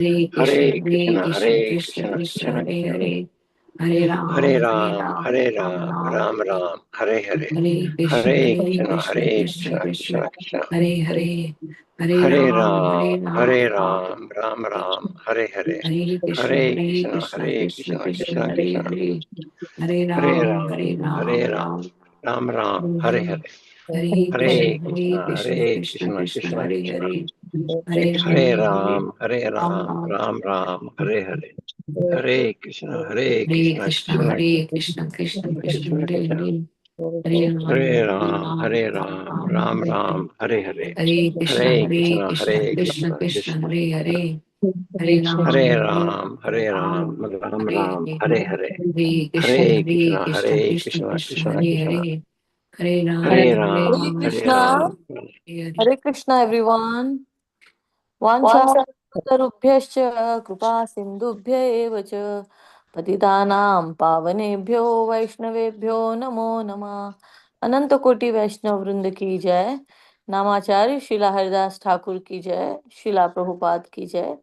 Hare Krishna, Hare Krishna, Krishna Krishna, Hare Ram, Hare Ram, Ram Ram, Hare Hare, Hare Krishna, Hare Krishna, Krishna Krishna, Hare Ram, Ram Ram, Hare Hare, Hare Krishna, Krishna Krishna, Hare Ram, Ram Ram, Hare Hare, Hare Krishna, Krishna Krishna, Hare Ram, Ram Ram, Hare Hare. Hare Krishna, Krishna Krishna Krishna, Hare Ram, Ram Ram, Hare Hare, Hare Krishna, Krishna Krishna, Hare Ram, Ram Ram, Hare Hare, Hare Krishna, Krishna Krishna, Hare Ram, Krishna. Hare Krishna, everyone. Vancharuphyaschа kripa sindhubhya eva cha patitanam pavanebhyo vaishnavebhyo namo namah. अनंत कोटि वैष्णव वृंद की जय। नामाचार्य शिला हरिदास ठाकुर की जय। शिला प्रभुपाद की जय।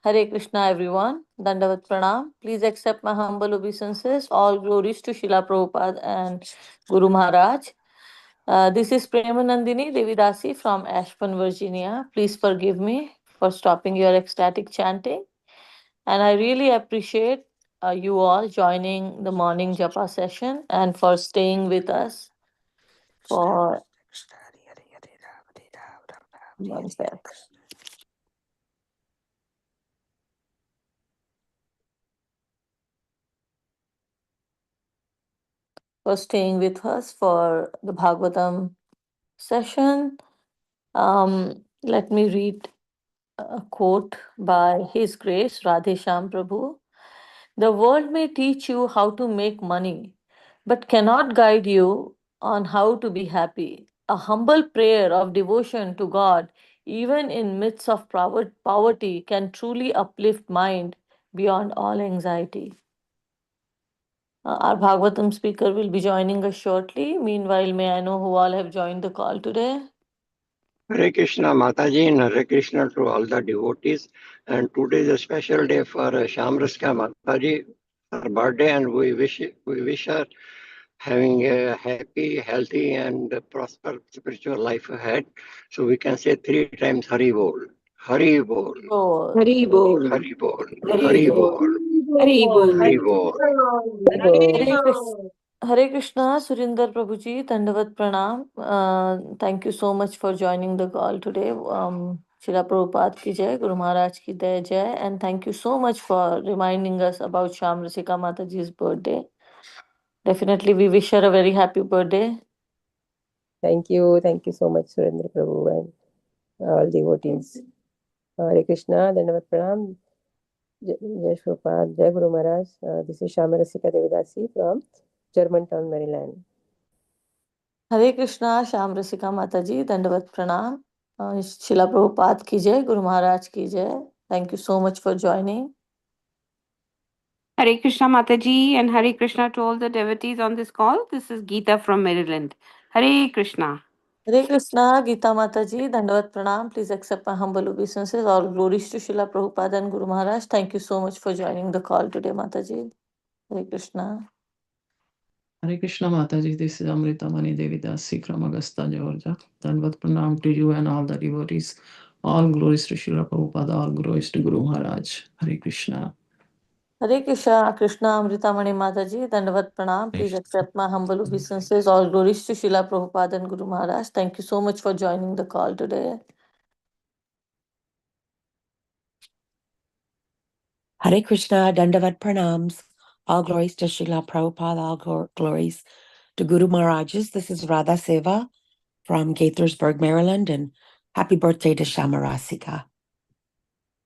हरे Krishna everyone, दंडवत प्रणाम। Please accept my humble obeisances. All glories to Srila Prabhupada and Guru Maharaj. This is Premanandini Devidasi from Ashburn, Virginia. Please forgive me for stopping your ecstatic chanting. And I really appreciate you all joining the morning japa session and for staying with us for one sec. For staying with us for the Bhagavatam session. Let me read a quote by His Grace Radhe Shyam Prabhu. The world may teach you how to make money, but cannot guide you on how to be happy. A humble prayer of devotion to God, even in midst of poverty, can truly uplift mind beyond all anxiety. Our Bhagavatam speaker will be joining us shortly. Meanwhile, may I know who all have joined the call today? Hare Krishna, Mataji, and Hare Krishna to all the devotees. And today is a special day for Shamraska Mataji, her birthday, and we wish her having a happy, healthy, and prosper spiritual life ahead. So we can say 3 times Hari Bol. Hari Bol. Hari Bol. Hari Bol. Hari Bol. Hari Bol. Hari Bol. Hare Krishna, Surinder Prabhuji, Dandavat Pranam. Thank you so much for joining the call today. Srila Prabhupada ki jai, Guru Maharaj ki jai, and thank you so much for reminding us about Shamrasika Mataji's birthday. Definitely, we wish her a very happy birthday. Thank you so much, Surendra Prabhu and all devotees. Hare Krishna, Dandavat Pranam, Jai Prabhupada, Jai Guru Maharaj. This is Shamarasika Devidasi from Germantown, Maryland. Hare Krishna, Shamrasika Mataji, Dandavat Pranam. Srila Prabhupada ki jai, Guru Maharaj ki jai. Thank you so much for joining. Hare Krishna Mataji and Hare Krishna to all the devotees on this call. This is Geeta from Maryland. Hare Krishna. Hare Krishna, Geeta Mataji, Dandavat Pranam. Please accept my humble obeisances. All glories to Srila Prabhupada and Guru Maharaj. Thank you so much for joining the call today, Mataji. Hare Krishna. Hare Krishna Mataji, this is Amrita Devidasi from Augusta, Georgia. Dandavat Pranam to you and all the devotees. All glories to Srila Prabhupada, all glories to Guru Maharaj. Hare Krishna. Hare Krishna, Krishna Amrita Mataji, Dandavat Pranam. Please accept my humble obeisances. All glories to Srila Prabhupada and Guru Maharaj. Thank you so much for joining the call today. Hare Krishna, Dandavat Pranams. All glories to Srila Prabhupada, all glories to Guru Maharajas. This is Radha Seva from Gaithersburg, Maryland, and happy birthday to Shamarasika.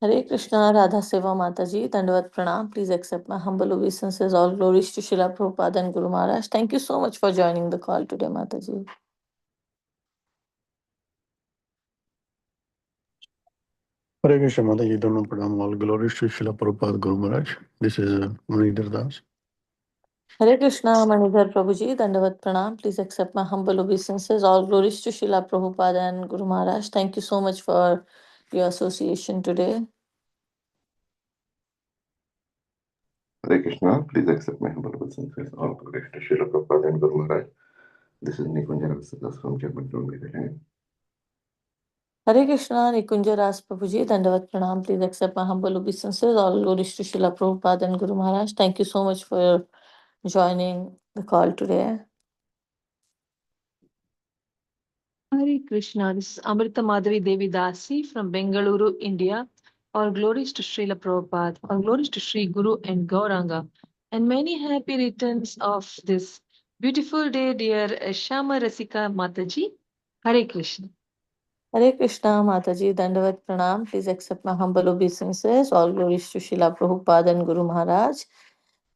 Hare Krishna, Radha Seva Mataji, Dandavat Pranam. Please accept my humble obeisances. All glories to Srila Prabhupada and Guru Maharaj. Thank you so much for joining the call today, Mataji. Hare Krishna Mataji, Dandavat Pranam. All glories to Srila Prabhupada Guru Maharaj. This is Manidhar Das. Hare Krishna, Manidhar Prabhuji, Dandavat Pranam. Please accept my humble obeisances. All glories to Srila Prabhupada and Guru Maharaj. Thank you so much for your association today. Hare Krishna, please accept my humble obeisances. All glories to Srila Prabhupada and Guru Maharaj. This is Nikunjana Vasudas from Jabalpur, Maryland. Hare Krishna, Nikunja Ras Prabhuji, Dandavat Pranam. Please accept my humble obeisances. All glories to Srila Prabhupada and Guru Maharaj. Thank you so much for joining the call today. Hare Krishna. This is Amrita Madhavi Devi Dasi from Bengaluru, India. All glories to Srila Prabhupada. All glories to Sri Guru and Gauranga. And many happy returns of this beautiful day, dear Shama Rasika Mataji. Hare Krishna. Hare Krishna, Mataji, Dandavat Pranam. Please accept my humble obeisances. All glories to Srila Prabhupada and Guru Maharaj.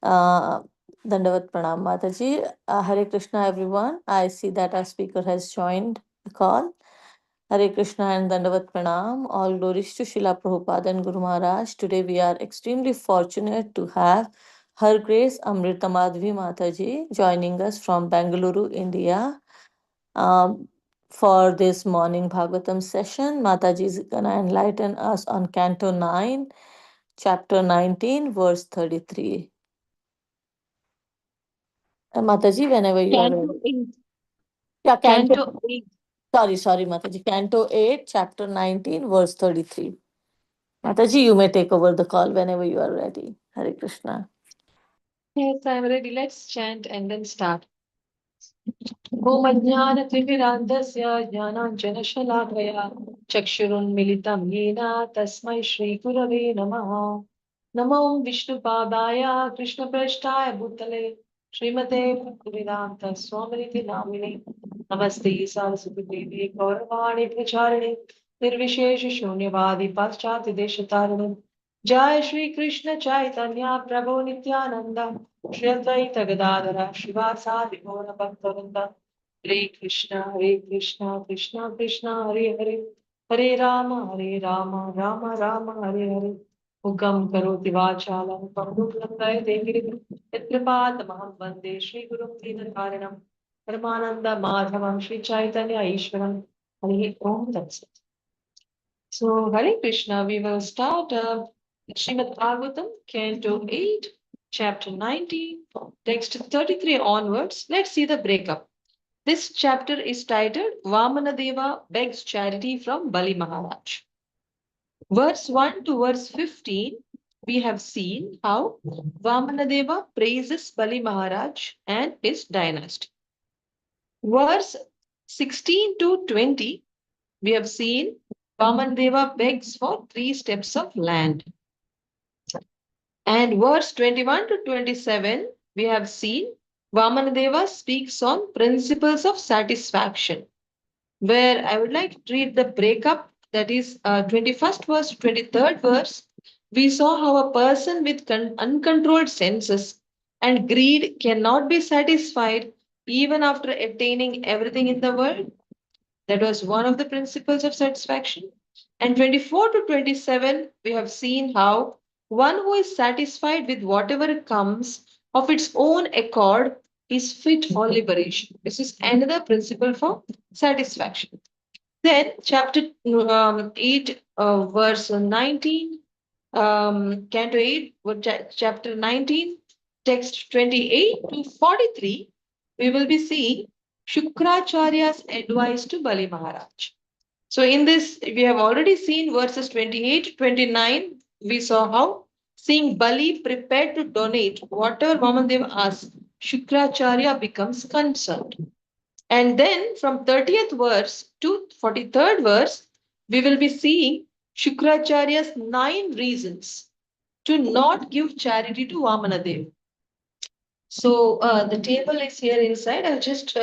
Dandavat Pranam, Mataji. Hare Krishna, everyone. I see that our speaker has joined the call. Hare Krishna and Dandavat Pranam. All glories to Srila Prabhupada and Guru Maharaj. Today we are extremely fortunate to have Her Grace Amrita Madhavi Mataji joining us from Bengaluru, India. For this morning Bhagavatam session, Mataji is going to enlighten us on Canto 9, Chapter 19, verse 33. Mataji, whenever you are Canto ready. 8. Yeah, Canto 8. Sorry, Mataji. Canto 8, Chapter 19, verse 33. Mataji, you may take over the call whenever you are ready. Hare Krishna. Yes, I'm ready. Let's chant and then start. ॐ अज्ञानतिमिरान्धस्य ज्ञानाञ्जनशलाकया चक्षुरुन्मिलितं येन तस्मै श्रीगुरवे नमः। नमो विष्णुपादाय कृष्णप्रेष्ठाय भूतले श्रीमते भक्तिवेदान्त स्वामिनिति नामिने नमस्ते सरस्वती देवी गौरवाणी प्रचारिणे निर्विशेष शून्यवादी पाश्चात्य देशतारिणे जय श्री कृष्ण चैतन्य प्रभु नित्यानंद श्री अद्वैत गदाधर शिवासादि गौर भक्तवृंद हरे कृष्णा कृष्णा कृष्णा हरे हरे हरे राम राम राम हरे हरे मुखं करोति वाचालं पङ्गुं देवी यत्कृपातमहं वन्दे श्रीगुरुं दीनकारणं परमानन्द माधवं श्री चैतन्य ईश्वरं हरि ओम तत्सत्। So, Hare Krishna, we will start Srimad Bhagavatam, Canto 8, Chapter 19, text 33 onwards. Let's see the breakup. This chapter is titled Vamanadeva begs charity from Bali Maharaj. Verse 1 to verse 15, we have seen how Vamanadeva praises Bali Maharaj and his dynasty. Verse 16 to 20, we have seen Vamanadeva begs for 3 steps of land. And verse 21 to 27, we have seen Vamanadeva speaks on principles of satisfaction, where I would like to read the breakup, that is 21st verse, 23rd verse. We saw how a person with uncontrolled senses and greed cannot be satisfied even after attaining everything in the world. That was one of the principles of satisfaction. And 24 to 27, we have seen how one who is satisfied with whatever comes of its own accord is fit for liberation. This is another principle for satisfaction. Then, chapter 8, verse 19, Canto 8, chapter 19, text 28 to 43, we will be seeing Shukracharya's advice to Bali Maharaj. So in this, we have already seen verses 28 to 29. We saw how seeing Bali prepared to donate whatever Vamanadeva asks, Shukracharya becomes concerned. And then from 30th verse to 43rd verse, we will be seeing Shukracharya's 9 reasons to not give charity to Vamanadeva. So the table is here inside. I just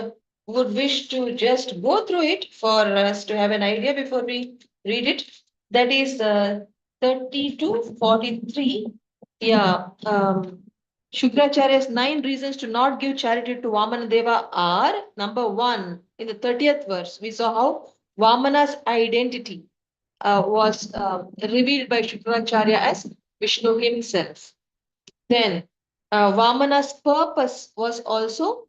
would wish to just go through it for us to have an idea before we read it. That is 30 to 43. Yeah. Shukracharya's 9 reasons to not give charity to Vamanadeva are number 1, in the 30th verse, we saw how Vamana's identity was revealed by Shukracharya as Vishnu himself. Then Vamana's purpose was also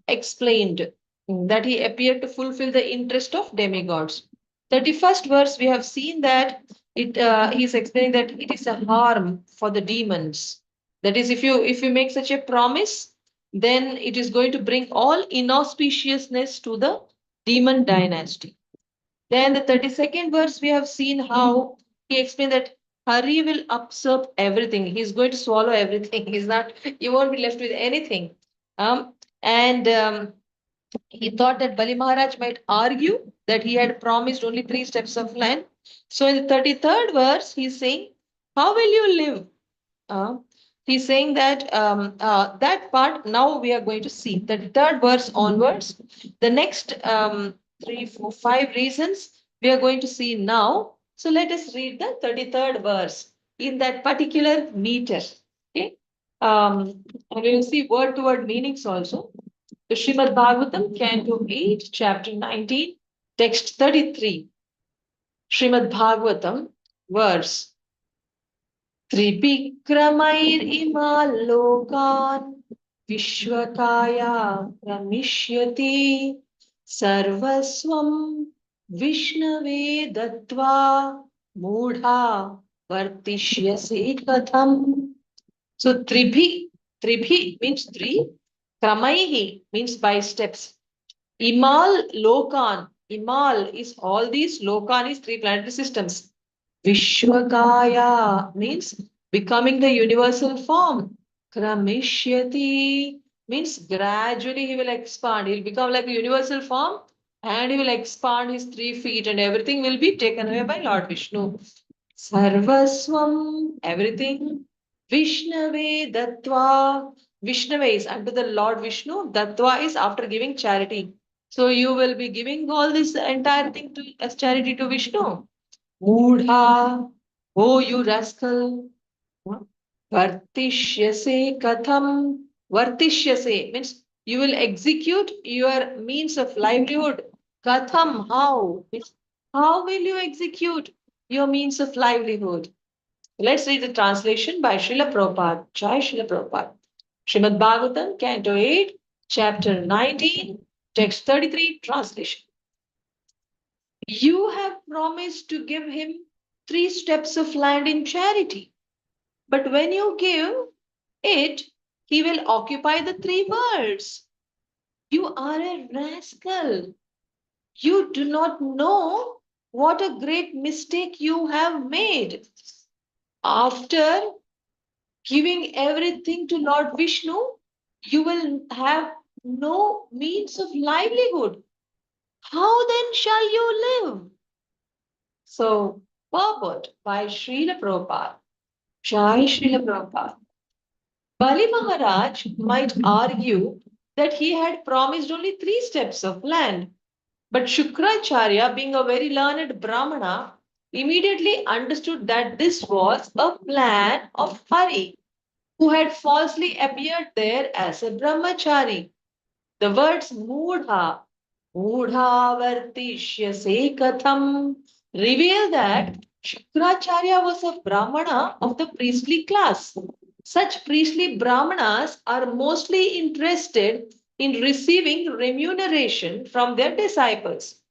explained, that he appeared to fulfill the interest of demigods. 31st verse, we have seen that he's explaining that it is a harm for the demons That is, if you make such a promise, then it is going to bring all inauspiciousness to the demon dynasty. Then the 32nd verse, we have seen how he explained that Hari will absorb everything. He's going to swallow everything. He's not, you won't be left with anything. And he thought that Bali Maharaj might argue that he had promised only 3 steps of land. So in the 33rd verse, he's saying, how will you live? Uh, he's saying that that part now we are going to see. The third verse onwards, the next 3, 4, 5 reasons we are going to see now. So let us read the 33rd verse in that particular meter. Okay. And we will see word to word meanings also. The Srimad Bhagavatam, Canto 8, Chapter 19, Text 33. Srimad Bhagavatam, verse त्रिविक्रमैरिमाल्लोकान् विश्वकाया प्रमिष्यति सर्वस्वं विष्णवे दत्त्वा मूढा वर्तिष्यसि कथम्. So tribhi means 3, kramaihi means by steps. Imal lokan, imal is all these, lokan is 3 planetary systems. Vishwakaya means becoming the universal form. Kramishyati means gradually he will expand. He'll become like a universal form and he will expand his 3 feet and everything will be taken away by Lord Vishnu. Sarvaswam, everything. Vishnave Dattva. Vishnave is unto the Lord Vishnu. Dattva is after giving charity. So you will be giving all this entire thing to as charity to Vishnu. Moodha, oh you rascal. Vartishyase katham. Vartishyase means you will execute your means of livelihood. Katham, how? Means how will you execute your means of livelihood? Let's read the translation by Srila Prabhupada. Jai Srila Prabhupada. Srimad Bhagavatam, Canto 8, Chapter 19, Text 33, translation. You have promised to give him 3 steps of land in charity. But when you give it, he will occupy the 3 worlds. You are a rascal. You do not know what a great mistake you have made. After giving everything to Lord Vishnu, you will have no means of livelihood. How then shall you live? So, purport by Srila Prabhupada. Jai Srila Prabhupada. Bali Maharaj might argue that he had promised only 3 steps of land. But Shukracharya, being a very learned Brahmana, immediately understood that this was a plan of Hari, who had falsely appeared there as a brahmachari. The words Moodha, Moodha Vartishyase Katham reveal that Shukracharya was a Brahmana of the priestly class. Such priestly Brahmanas are mostly interested in receiving remuneration from their disciples.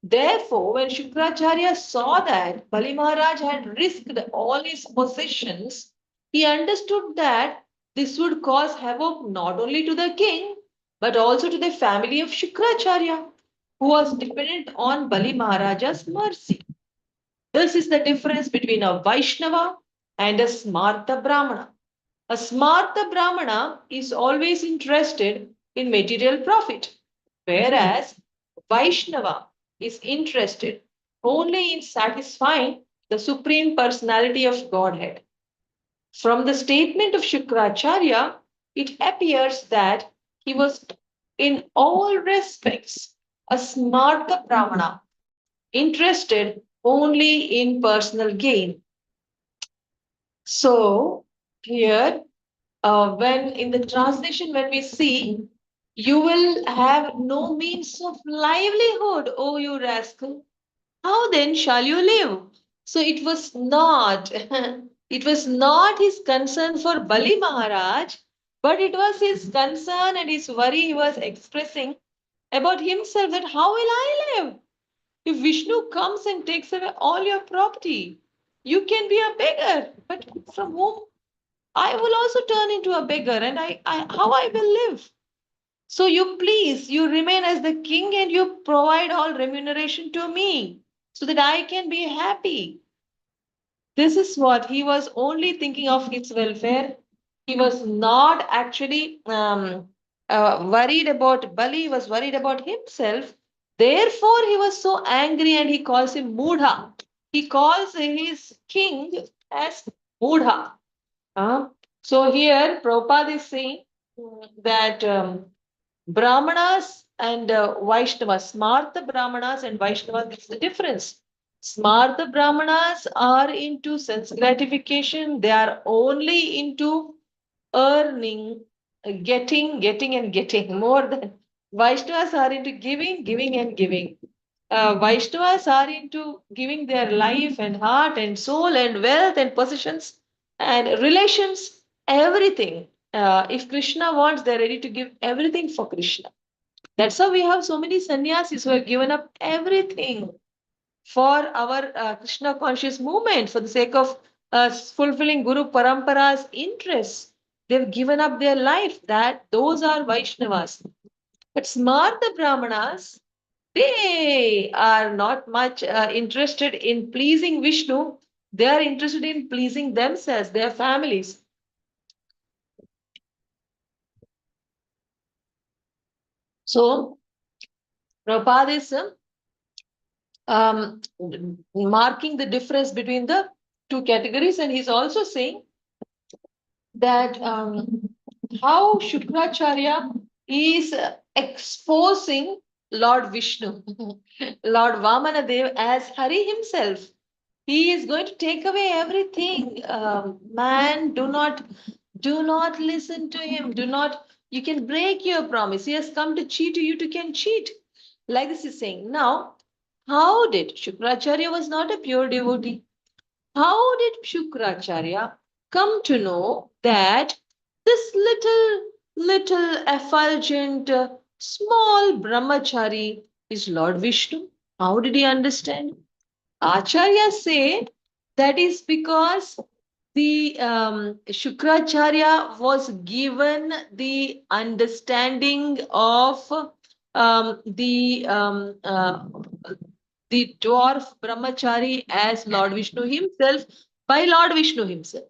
Therefore, when Shukracharya saw that Bali Maharaj had risked all his possessions, he understood that this would cause havoc not only to the king, but also to the family of Shukracharya, who was dependent on Bali Maharaja's mercy. This is the difference between a Vaishnava and a Smarta Brahmana. A Smarta Brahmana is always interested in material profit, whereas Vaishnava is interested only in satisfying the Supreme Personality of Godhead. From the statement of Shukracharya, it appears that he was in all respects a Smarta Brahmana, interested only in personal gain. So, here, when in the translation, when we see, you will have no means of livelihood, O you rascal. How then shall you live? So it was not, it was not his concern for Bali Maharaj, but it was his concern and his worry he was expressing about himself, that how will I live? If Vishnu comes and takes away all your property, you can be a beggar, but from whom I will also turn into a beggar, and how I will live? So you remain as the king and you provide all remuneration to me so that I can be happy. This is what he was only thinking of his welfare. He was not actually worried about Bali, he was worried about himself. Therefore, he was so angry and he calls him Mudha. He calls his king as Mudha. Uh, so here, Prabhupada is saying that Brahmanas and Vaishnavas, Smartha Brahmanas and Vaishnavas, this is the difference. Smartha Brahmanas are into sense gratification, they are only into earning, getting, and getting more than Vaishnavas are into giving, and giving. Vaishnavas are into giving their life and heart and soul and wealth and possessions and relations, everything. If Krishna wants, they're ready to give everything for Krishna. That's how we have so many sannyasis who have given up everything for our Krishna conscious movement for the sake of fulfilling Guru Parampara's interests. They've given up their life. Those are Vaishnavas. But Smartha Brahmanas, they are not much interested in pleasing Vishnu. They are interested in pleasing themselves, their families. So, Prabhupada is marking the difference between the two categories, and he's also saying that how Shukracharya is exposing Lord Vishnu, Lord Vamanadev as Hari himself. He is going to take away everything. Man, do not listen to him. You can break your promise. He has come to cheat you, you can cheat. Like this is saying. Now, how did Shukracharya was not a pure devotee? How did Shukracharya come to know that this little effulgent, small brahmachari is Lord Vishnu? How did he understand? Acharyas say that is because the Shukracharya was given the understanding of the dwarf brahmachari as Lord Vishnu himself by Lord Vishnu himself.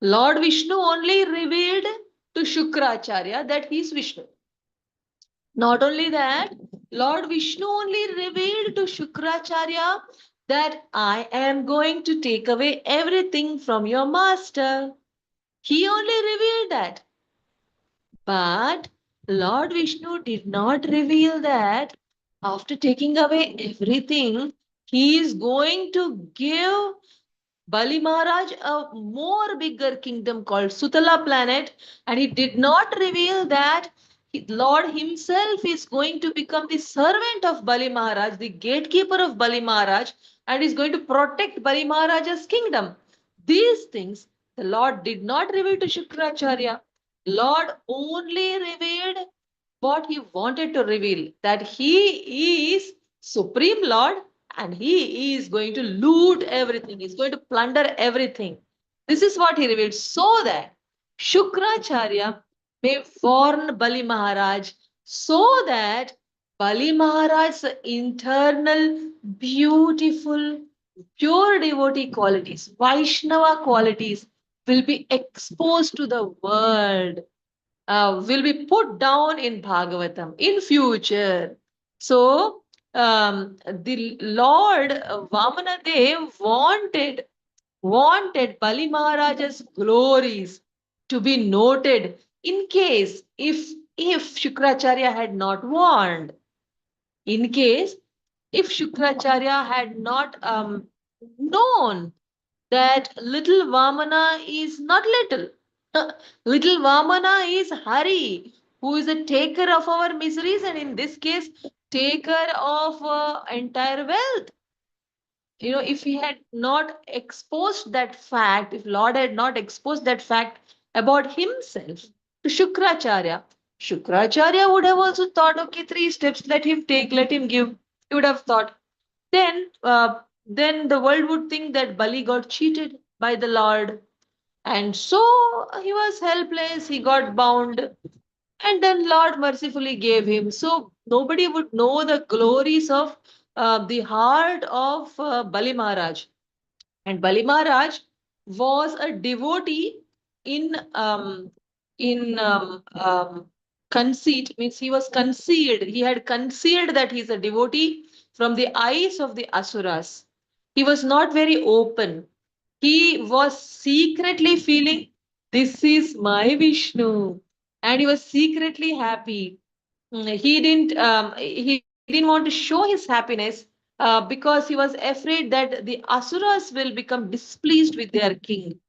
Lord Vishnu only revealed to Shukracharya that he is Vishnu. Not only that, Lord Vishnu only revealed to Shukracharya that I am going to take away everything from your master. He only revealed that. But Lord Vishnu did not reveal that after taking away everything, he is going to give Bali Maharaj a more bigger kingdom called Sutala planet, and he did not reveal that Lord himself is going to become the servant of Bali Maharaj, the gatekeeper of Bali Maharaj, and is going to protect Bali Maharaj's kingdom. These things the Lord did not reveal to Shukracharya. Lord only revealed what he wanted to reveal, that he is Supreme Lord and he is going to loot everything, he's going to plunder everything. This is what he revealed, so that Shukracharya may warn Bali Maharaj, so that Bali Maharaj's internal, beautiful, pure devotee qualities, Vaishnava qualities, will be exposed to the world, will be put down in Bhagavatam in future. So the Lord Vamanadev wanted Bali Maharaja's glories to be noted in case if Shukracharya had not warned, in case if Shukracharya had not known that little Vamana is not little. Little Vamana is Hari, who is a taker of our miseries, and in this case, taker of entire wealth. If he had not exposed that fact, if Lord had not exposed that fact about himself to Shukracharya, Shukracharya would have also thought, okay, 3 steps, let him take, let him give. He would have thought. Then the world would think that Bali got cheated by the Lord. And so he was helpless, he got bound, and then Lord mercifully gave him. So nobody would know the glories of the heart of Bali Maharaj. And Bali Maharaj was a devotee in conceit, means he was concealed. He had concealed that he's a devotee from the eyes of the asuras. He was not very open. He was secretly feeling, this is my Vishnu, and he was secretly happy. He didn't want to show his happiness because he was afraid that the asuras will become displeased with their king.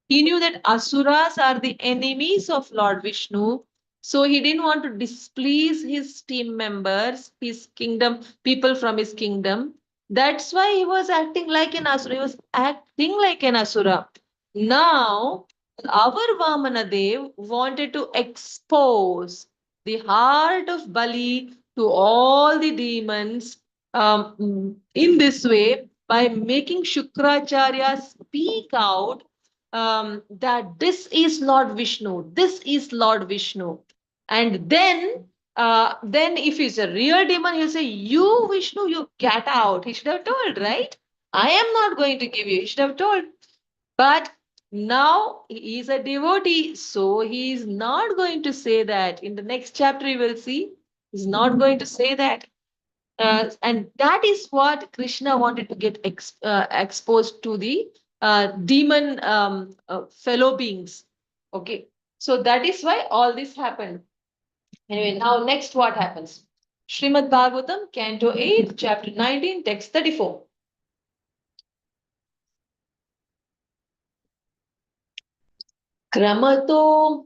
He knew that asuras are the enemies of Lord Vishnu, so he didn't want to displease his team members, his kingdom, people from his kingdom. That's why he was acting like an asura. He was acting like an asura. Now, our Vamanadev wanted to expose the heart of Bali to all the demons in this way by making Shukracharya speak out that this is Lord Vishnu, this is Lord Vishnu. And then if he's a real demon, he'll say, you Vishnu, you get out. He should have told, right? I am not going to give you. He should have told. But now he is a devotee, so he is not going to say that. In the next chapter, you will see, he's not going to say that. And that is what Krishna wanted to get exposed to the demon fellow beings. Okay, so that is why all this happened. Anyway, now next what happens? Srimad Bhagavatam, Canto 8, Chapter 19, Text 34. Kramato,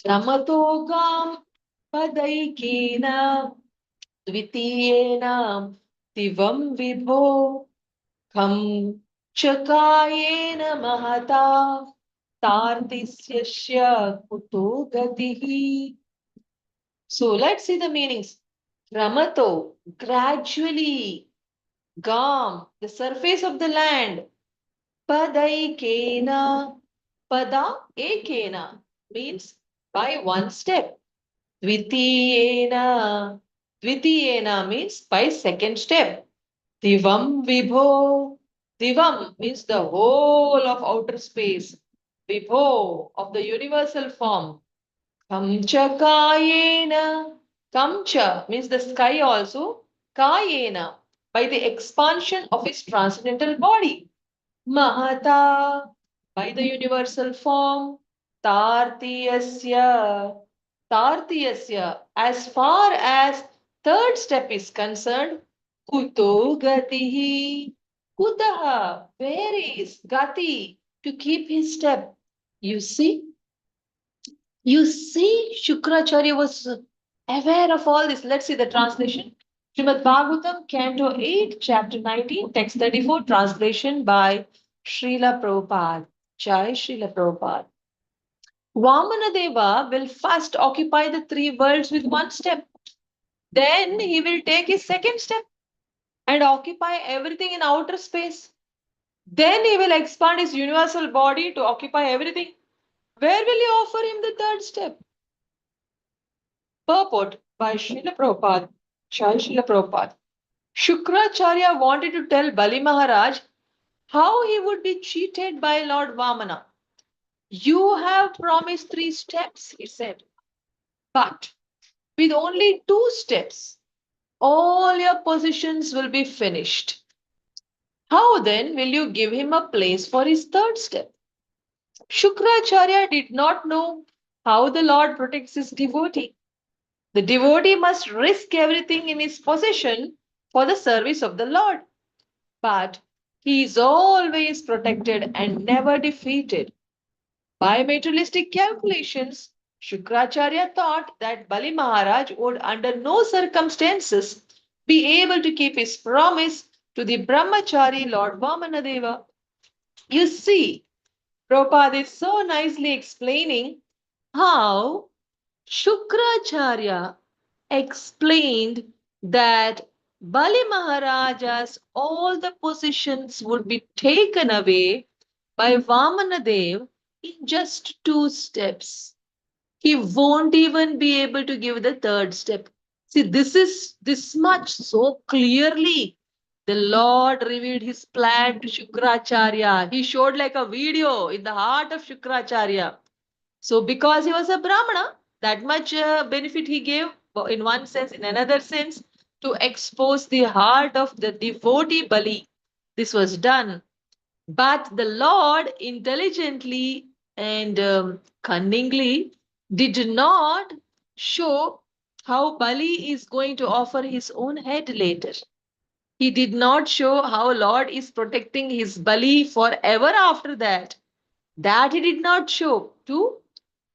Kramato Gam Padaikena Dvitiyena Divam Vibho Kham Chakayena Mahata Tartisyasya Kuto Gatihi. So let's see the meanings. Kramato, gradually. Gam, the surface of the land. Padaikena, pada ekena means by one step. Dvitiyena, dvitiyena means by second step. Divam vibho, divam means the whole of outer space. Vibho of the universal form. Kamcha kayena, kamcha means the sky also. Kayena by the expansion of his transcendental body. Mahata by the universal form. Tartiyasya, tartiyasya as far as third step is concerned. Kuto gatihi, kutaha, where is gati, to keep his step. You see, Shukracharya was aware of all this. Let's see the translation. Srimad Bhagavatam, Canto 8, Chapter 19, Text 34, translation by Srila Prabhupada. Jai Srila Prabhupada. Vamanadeva will first occupy the three worlds with one step. Then he will take his second step and occupy everything in outer space. Then he will expand his universal body to occupy everything. Where will you offer him the third step? Purport by Srila Prabhupada. Jai Srila Prabhupada. Shukracharya wanted to tell Bali Maharaj how he would be cheated by Lord Vamana. You have promised 3 steps, he said. But with only 2 steps, all your positions will be finished. How then will you give him a place for his third step? Shukracharya did not know how the Lord protects his devotee. The devotee must risk everything in his possession for the service of the Lord. But he is always protected and never defeated. By materialistic calculations, Shukracharya thought that Bali Maharaj would under no circumstances be able to keep his promise to the Brahmachari Lord Vamanadeva. You see, Prabhupada is so nicely explaining how Shukracharya explained that Bali Maharaja's all the positions would be taken away by Vamanadev in just 2 steps. He won't even be able to give the third step. See, this is this much so clearly. The Lord revealed his plan to Shukracharya. He showed like a video in the heart of Shukracharya. So, because he was a Brahmana, that much benefit he gave in one sense, in another sense, to expose the heart of the devotee Bali. This was done. But the Lord intelligently and cunningly did not show how Bali is going to offer his own head later. He did not show how Lord is protecting his Bali forever after that. That he did not show to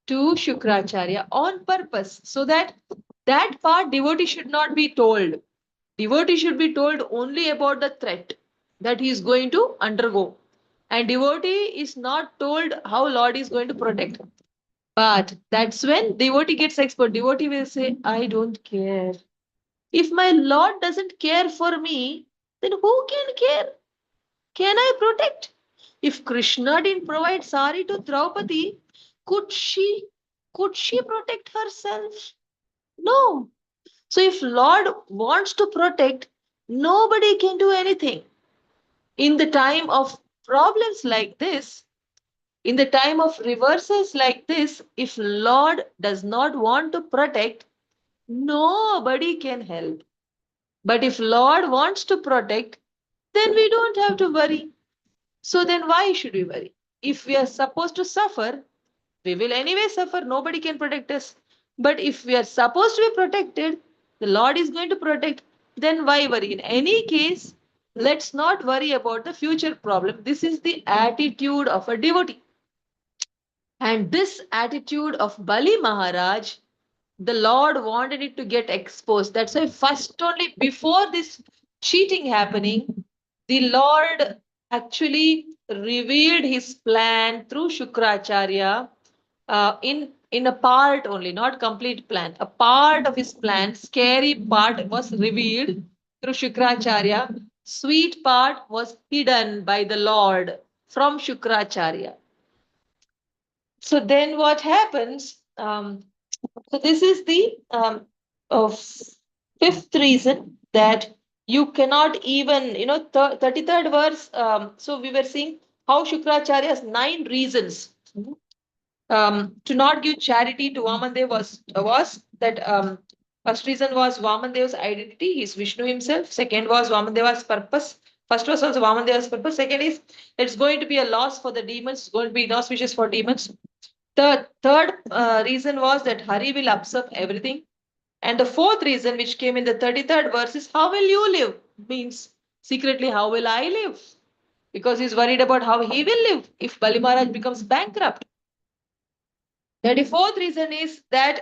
Shukracharya on purpose, so that that part devotee should not be told. Devotee should be told only about the threat that he is going to undergo. And devotee is not told how Lord is going to protect. But that's when devotee gets expert. Devotee will say, I don't care. If my Lord doesn't care for me, then who can care? Can I protect? If Krishna didn't provide sari to Draupadi, could she could she protect herself? No. So if Lord wants to protect, nobody can do anything. In the time of problems like this, in the time of reversals like this, if Lord does not want to protect, nobody can help. But if Lord wants to protect, then we don't have to worry. So then why should we worry? If we are supposed to suffer, we will anyway suffer. Nobody can protect us. But if we are supposed to be protected, the Lord is going to protect. Then why worry? In any case, let's not worry about the future problem. This is the attitude of a devotee. And this attitude of Bali Maharaj, the Lord wanted it to get exposed. That's why, first, only before this cheating happening, the Lord actually revealed his plan through Shukracharya in a part only, not complete plan. A part of his plan, scary part, was revealed through Shukracharya. Sweet part was hidden by the Lord from Shukracharya. So then what happens? So this is the of fifth reason that you cannot even, 33rd verse. So we were seeing how Shukracharya's 9 reasons to not give charity to Vamandev was that first reason was Vamandev's identity, he's Vishnu himself. Second was Vamadeva's purpose. First was also Vamadeva's purpose. Second is it's going to be a loss for the demons, it's going to be inauspicious for demons. The third reason was that Hari will absorb everything. And the fourth reason, which came in the 33rd verse, is how will you live? Means secretly, how will I live? Because he's worried about how he will live if Bali Maharaj becomes bankrupt. 34th reason is that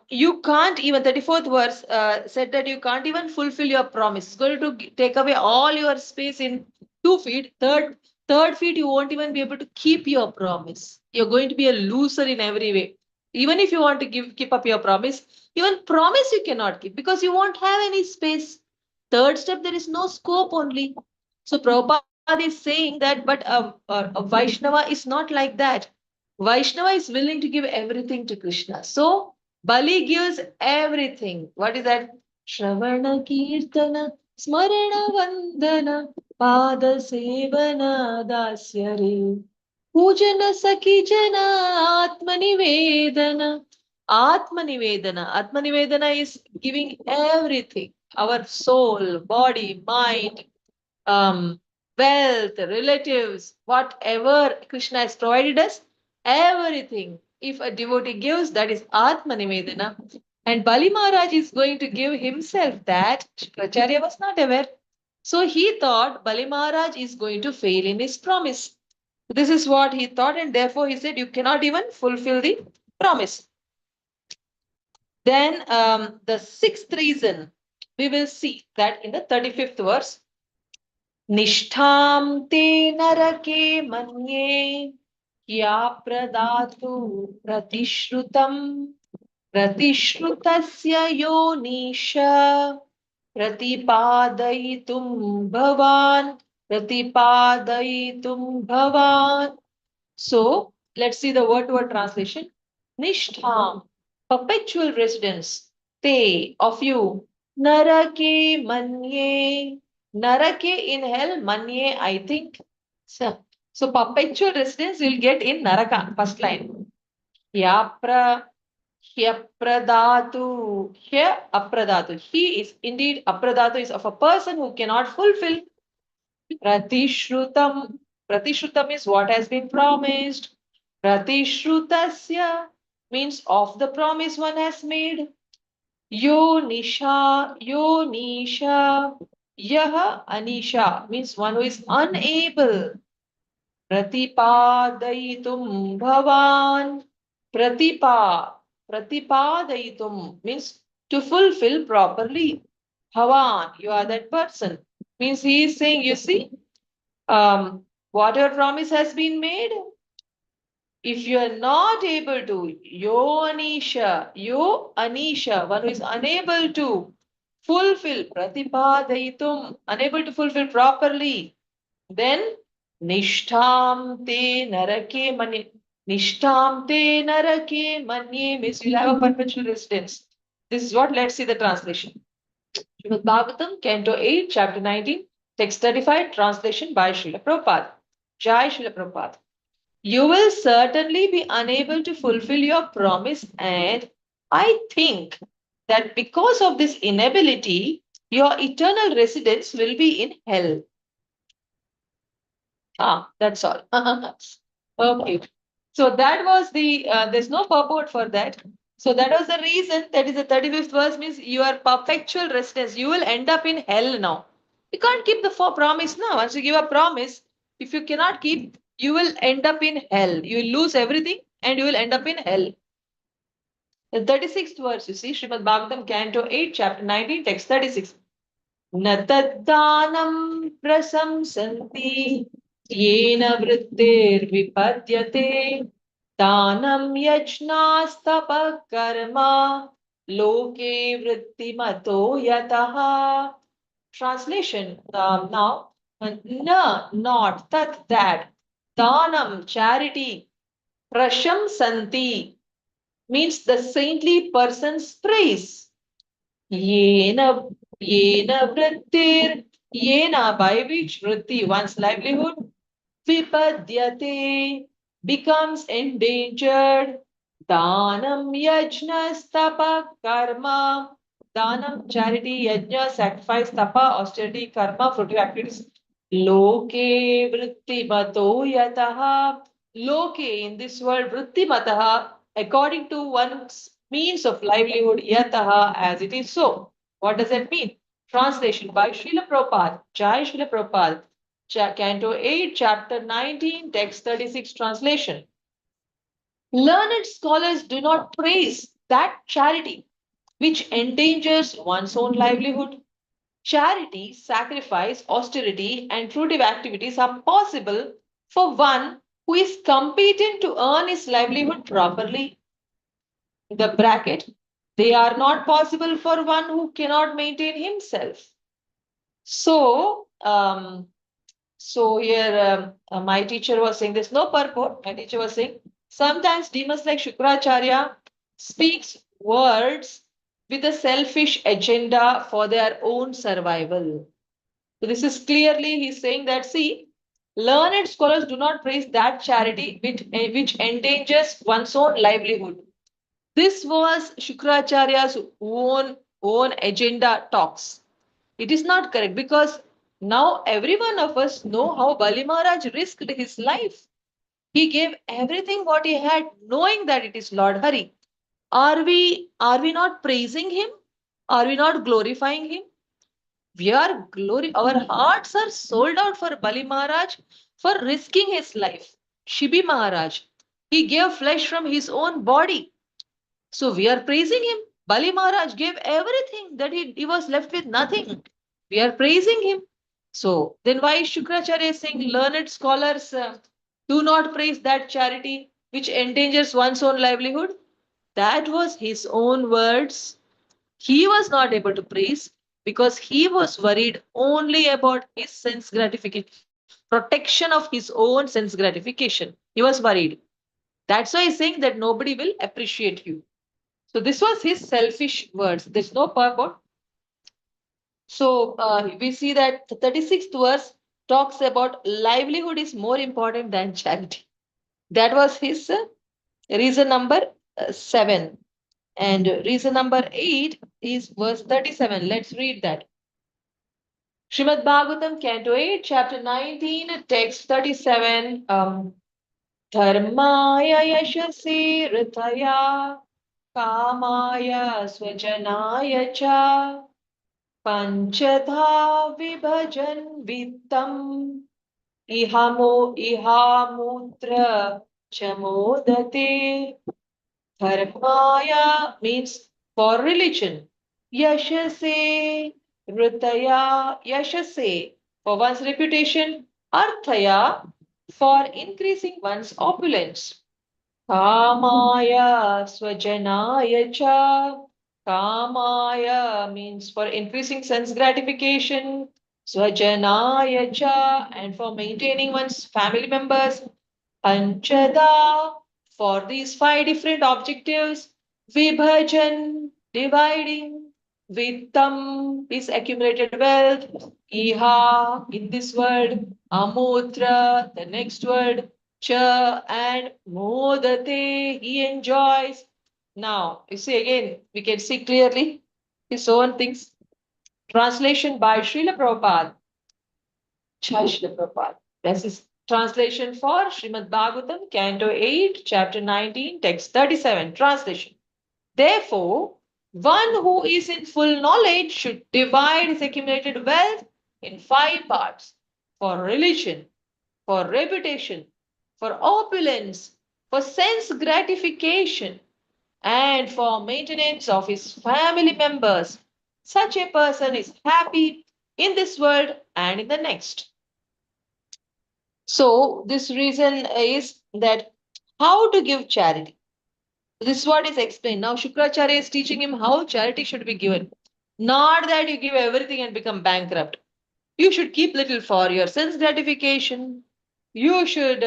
you can't even, 34th verse said that you can't even fulfill your promise. It's going to take away all your space in 2 feet. Third feet, you won't even be able to keep your promise. You're going to be a loser in every way. Even if you want to keep up your promise, even promise you cannot keep because you won't have any space. Third step, there is no scope only. So Prabhupada is saying that, but a Vaishnava is not like that. Vaishnava is willing to give everything to Krishna. So Bali gives everything. What is that? Shravana Kirtana Smarana Vandana Pada Sevana Dasyare Pujana Sakijana Atmanivedana. Atmanivedana is giving everything. Our soul, body, mind, um, wealth, relatives, whatever Krishna has provided us, everything. If a devotee gives, that is Atmanivedana. And Bali Maharaj is going to give himself that. Shukracharya was not aware. So he thought Bali Maharaj is going to fail in his promise. This is what he thought, and therefore he said, you cannot even fulfill the promise. Then the sixth reason, we will see that in the 35th verse. निष्ठां ते नरके मन्ये या प्रदातु प्रतिश्रुतं प्रतिश्रुतस्य योनिश प्रतिपादयितुं भवान् प्रतिपादयितुं भवान्. So let's see the word-to-word translation. Nishtham, perpetual residence. Te, of you. Narake manye. Narake in hell, manye, I think. So perpetual residence you'll get in Naraka, first line. Yapra, Hyapradatu, Hya apradatu. He is indeed apradatu is of a person who cannot fulfill. Pratishrutam. Pratishrutam is what has been promised. Pratishrutasya means of the promise one has made. Yo nisha, yo nisha. Yaha anisha means one who is unable. Pratipadayitum bhavan. Pratipadayitum means to fulfill properly. Bhavan, you are that person. Means he is saying, you see, whatever promise has been made, if you are not able to, yo anisha, one who is unable to fulfill, pratipadayitum, unable to fulfill properly, then nishtam te narake manye. Nishtam te narake manye means you'll have a perpetual residence. This is what, let's see the translation. Srimad Bhagavatam, Canto 8, Chapter 19, Text 35, translation by Srila Prabhupada. Jai Srila Prabhupada. You will certainly be unable to fulfill your promise, and I think that because of this inability, your eternal residence will be in hell. That's all. Okay. So that was the, there's no purport for that. So that was the reason, that is the 35th verse means your perpetual residence. You will end up in hell now. You can't keep the promise now. Once you give a promise, if you cannot keep, you will end up in hell. You will lose everything and you will end up in hell. The 36th verse, you see, Srimad Bhagavatam, Canto 8, Chapter 19, Text 36. Nataddanam prasamsanti yena vrittirvipadyate danam yajnastapa karma loke vrittimato yataha. Translation now, not that. Danam, charity. Prashamsanti means the saintly person's praise. Yena, yena vrittir, yena by which vritti, one's livelihood, vipadyate, becomes endangered. Danam yajna stapa karma. Danam, charity, yajna, sacrifice, tapa, austerity, karma, fruitive activities. Loke vritti mato yataha. Loke, in this world, vritti mataha, according to one's means of livelihood, yataha, as it is so. What does that mean? Translation by Srila Prabhupada. Jai Srila Prabhupada. Canto 8, Chapter 19, Text 36, translation. Learned scholars do not praise that charity which endangers one's own livelihood. Charity, sacrifice, austerity, and fruitive activities are possible for one who is competent to earn his livelihood properly. The bracket, they are not possible for one who cannot maintain himself. So, here my teacher was saying, there's no purport. My teacher was saying, sometimes demons like Shukracharya speaks words with a selfish agenda for their own survival. So this is clearly, he's saying that, see, learned scholars do not praise that charity which endangers one's own livelihood. This was Shukracharya's own agenda talks. It is not correct because now every one of us know how Bali Maharaj risked his life. He gave everything what he had, knowing that it is Lord Hari. Are we not praising him? Are we not glorifying him? We are our hearts are sold out for Bali Maharaj for risking his life. Shibi Maharaj, he gave flesh from his own body. So we are praising him. Bali Maharaj gave everything that he was left with nothing. We are praising him. So then why is Shukracharya saying learned scholars do not praise that charity which endangers one's own livelihood? That was his own words. He was not able to praise because he was worried only about his sense gratification, protection of his own sense gratification. He was worried. That's why he's saying that nobody will appreciate you. So this was his selfish words. There's no purport. So we see that the 36th verse talks about livelihood is more important than charity. That was his reason number 7. And reason number 8 is verse 37. Let's read that. Srimad Bhagavatam, Canto 8, Chapter 19, Text 37. Dharmaya yashasi ritaya kamaya swajanaya cha panchadha vibhajan vittam ihamutra chamodate. Dharmaya means for religion. Yashase, Rutaya, Yashase for one's reputation. Arthaya for increasing one's opulence. Kamaya, Swajanaya cha. Kamaya means for increasing sense gratification. Swajanaya cha and for maintaining one's family members. Panchada for these 5 different objectives. Vibhajan, dividing. Vittam is accumulated wealth. Iha in this word. Amutra, the next word. Cha and modate, he enjoys. Now, you see again, we can see clearly his own things. Translation by Srila Prabhupada. Jai Srila Prabhupada. This is translation for Srimad Bhagavatam, Canto 8, Chapter 19, Text 37. Translation. Therefore, one who is in full knowledge should divide his accumulated wealth in 5 parts for religion, for reputation, for opulence, for sense gratification, and for maintenance of his family members. Such a person is happy in this world and in the next. So, this reason is that how to give charity. This is what is explained. Now, Shukracharya is teaching him how charity should be given. Not that you give everything and become bankrupt. You should keep little for your sense gratification. You should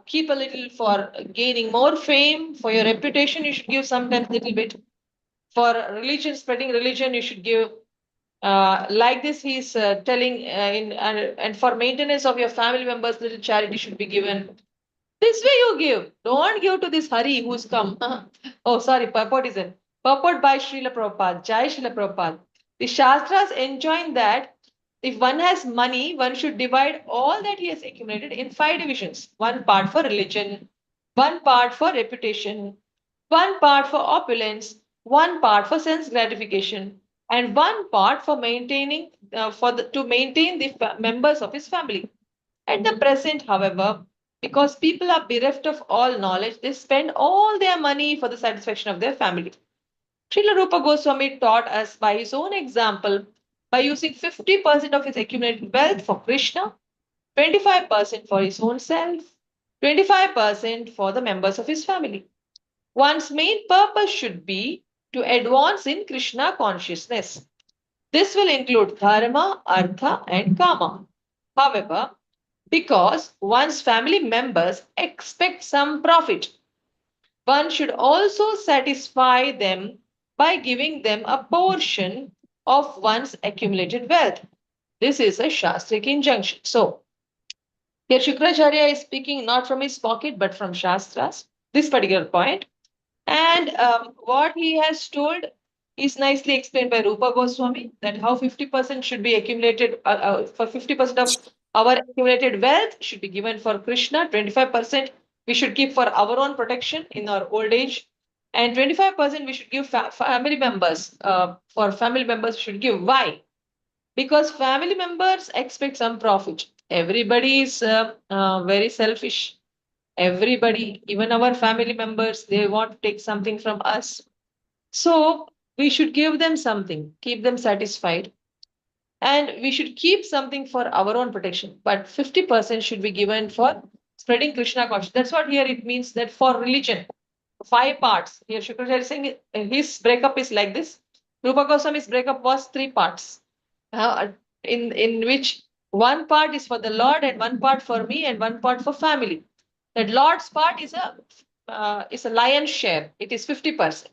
keep a little for gaining more fame. For your reputation, you should give sometimes little bit. For religion, spreading religion, you should give. Like this, he's telling, and for maintenance of your family members, little charity should be given. This way you give. Don't give to this Hari who's come. Oh, sorry, purport is in. Purport by Srila Prabhupada. Jai Srila Prabhupada. The Shastras enjoin that if one has money, one should divide all that he has accumulated in 5 divisions. One part for religion, one part for reputation, one part for opulence, one part for sense gratification, and one part for maintaining to maintain the members of his family. At the present, however, because people are bereft of all knowledge, they spend all their money for the satisfaction of their family. Srila Rupa Goswami taught us by his own example by using 50% of his accumulated wealth for Krishna, 25% for his own self, 25% for the members of his family. One's main purpose should be to advance in Krishna consciousness. This will include dharma, artha, and kama. However, because one's family members expect some profit, one should also satisfy them by giving them a portion of one's accumulated wealth. This is a Shastric injunction. So, here Shukracharya is speaking not from his pocket but from Shastras, this particular point. And what he has told is nicely explained by Rupa Goswami that how 50% should be accumulated, for 50% of our accumulated wealth should be given for Krishna, 25% we should keep for our own protection in our old age, and 25% we should give family members. For family members, we should give. Why? Because family members expect some profit. Everybody is very selfish. Everybody, even our family members, they want to take something from us. So we should give them something, keep them satisfied. And we should keep something for our own protection. But 50% should be given for spreading Krishna consciousness. That's what here it means that for religion, 5 parts. Here Shukracharya is saying his breakup is like this. Rupa Goswami's breakup was 3 parts. In which one part is for the Lord and one part for me and one part for family. That Lord's part is a lion's share. It is 50%.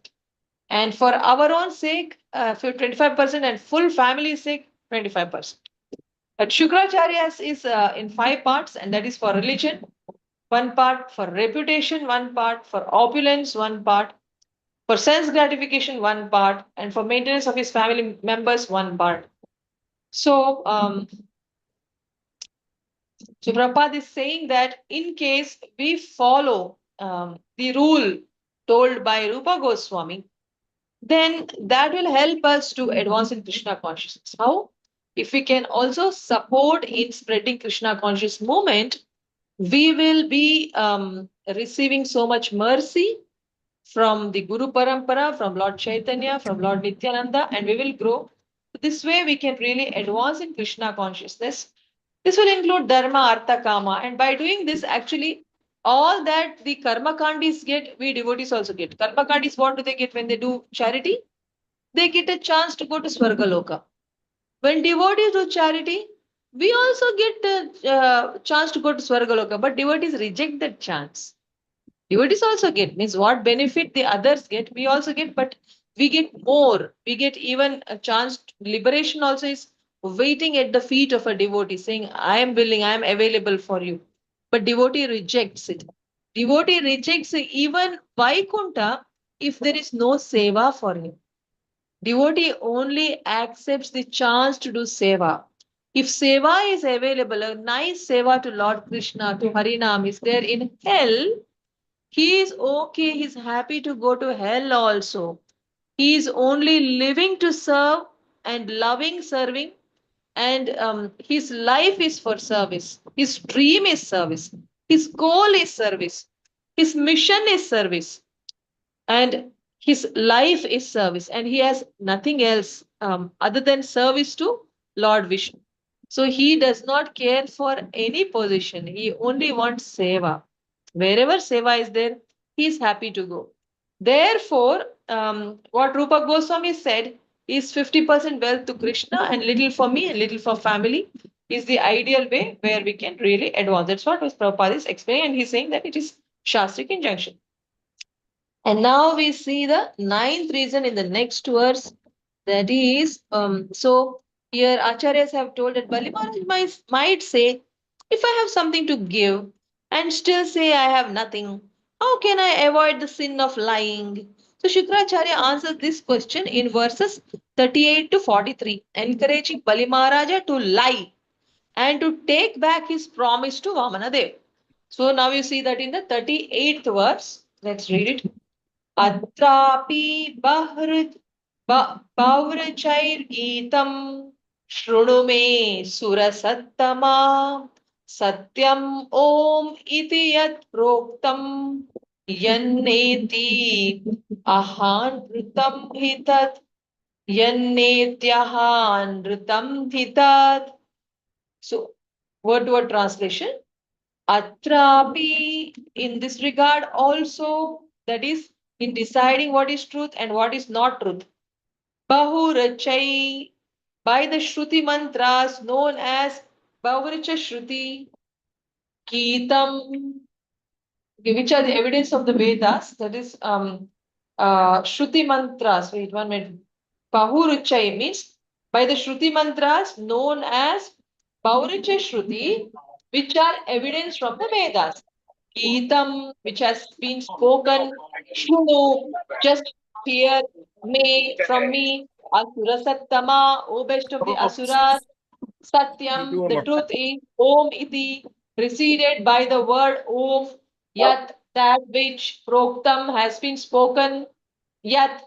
And for our own sake, for 25%, and full family's sake, 25%. But Shukracharya's is in 5 parts, and that is for religion, 1 part for reputation, 1 part for opulence, 1 part for sense gratification, 1 part, and for maintenance of his family members, 1 part. So, so Prabhupada is saying that in case we follow the rule told by Rupa Goswami, then that will help us to advance in Krishna consciousness. How? If we can also support in spreading Krishna conscious movement, we will be receiving so much mercy from the Guru Parampara, from Lord Chaitanya, from Lord Nityananda, and we will grow. This way, we can really advance in Krishna consciousness. This will include Dharma, Artha, Kama, and by doing this, actually, all that the karma kandis get, we devotees also get. Karma kandis, what do they get when they do charity? They get a chance to go to Swargaloka. When devotees do charity, we also get a chance to go to Swargaloka, but devotees reject that chance. Devotees also get, means what benefit the others get, we also get, but we get more. We get even a chance. Liberation also is waiting at the feet of a devotee, saying, I am willing, I am available for you. But devotee rejects it. Devotee rejects even Vaikunta if there is no seva for him. Devotee only accepts the chance to do seva. If seva is available, a nice seva to Lord Krishna, to Harinam is there in hell, he is okay, he's happy to go to hell also. He is only living to serve and loving serving, and his life is for service. His dream is service. His goal is service. His mission is service. And his life is service. And he has nothing else other than service to Lord Vishnu. So he does not care for any position. He only wants seva. Wherever seva is there, he is happy to go. Therefore, what Rupa Goswami said is 50% wealth to Krishna and little for me and little for family is the ideal way where we can really advance. That's what Prabhupada is explaining, and he's saying that it is Shastric injunction. And now we see the 9th reason in the next verse. That is, so here Acharyas have told that Bali Maharaj might say, if I have something to give and still say I have nothing, how can I avoid the sin of lying? So Shukracharya answers this question in verses 38 to 43, encouraging Bali Maharaja to lie and to take back his promise to Vamanadev. So now you see that in the 38th verse, let's read it. अत्रापि पौरचैर्गीतं शृणु मे सुरसत्तमा सत्यम् ॐ इति यत् प्रोक्तं यन्नेति अहानृतं हि तत् यन्नेत्यहानृतं हि तत्. So word to word translation. Atrapi, in this regard also, that is in deciding what is truth and what is not truth. Bahurachai, by the Shruti mantras known as Bahuracha Shruti, Geetam, which are the evidence of the Vedas, that is Shruti mantras. Wait 1 minute. Bahurachai means by the Shruti mantras known as Bahuracha Shruti, which are evidence from the Vedas. Geetam, which has been spoken, Shunu, just hear me from me, Asura Sattama, O best of the Asuras, Satyam, the truth is Om Iti, preceded by the word Om, Yat, that which Proktam has been spoken, Yat,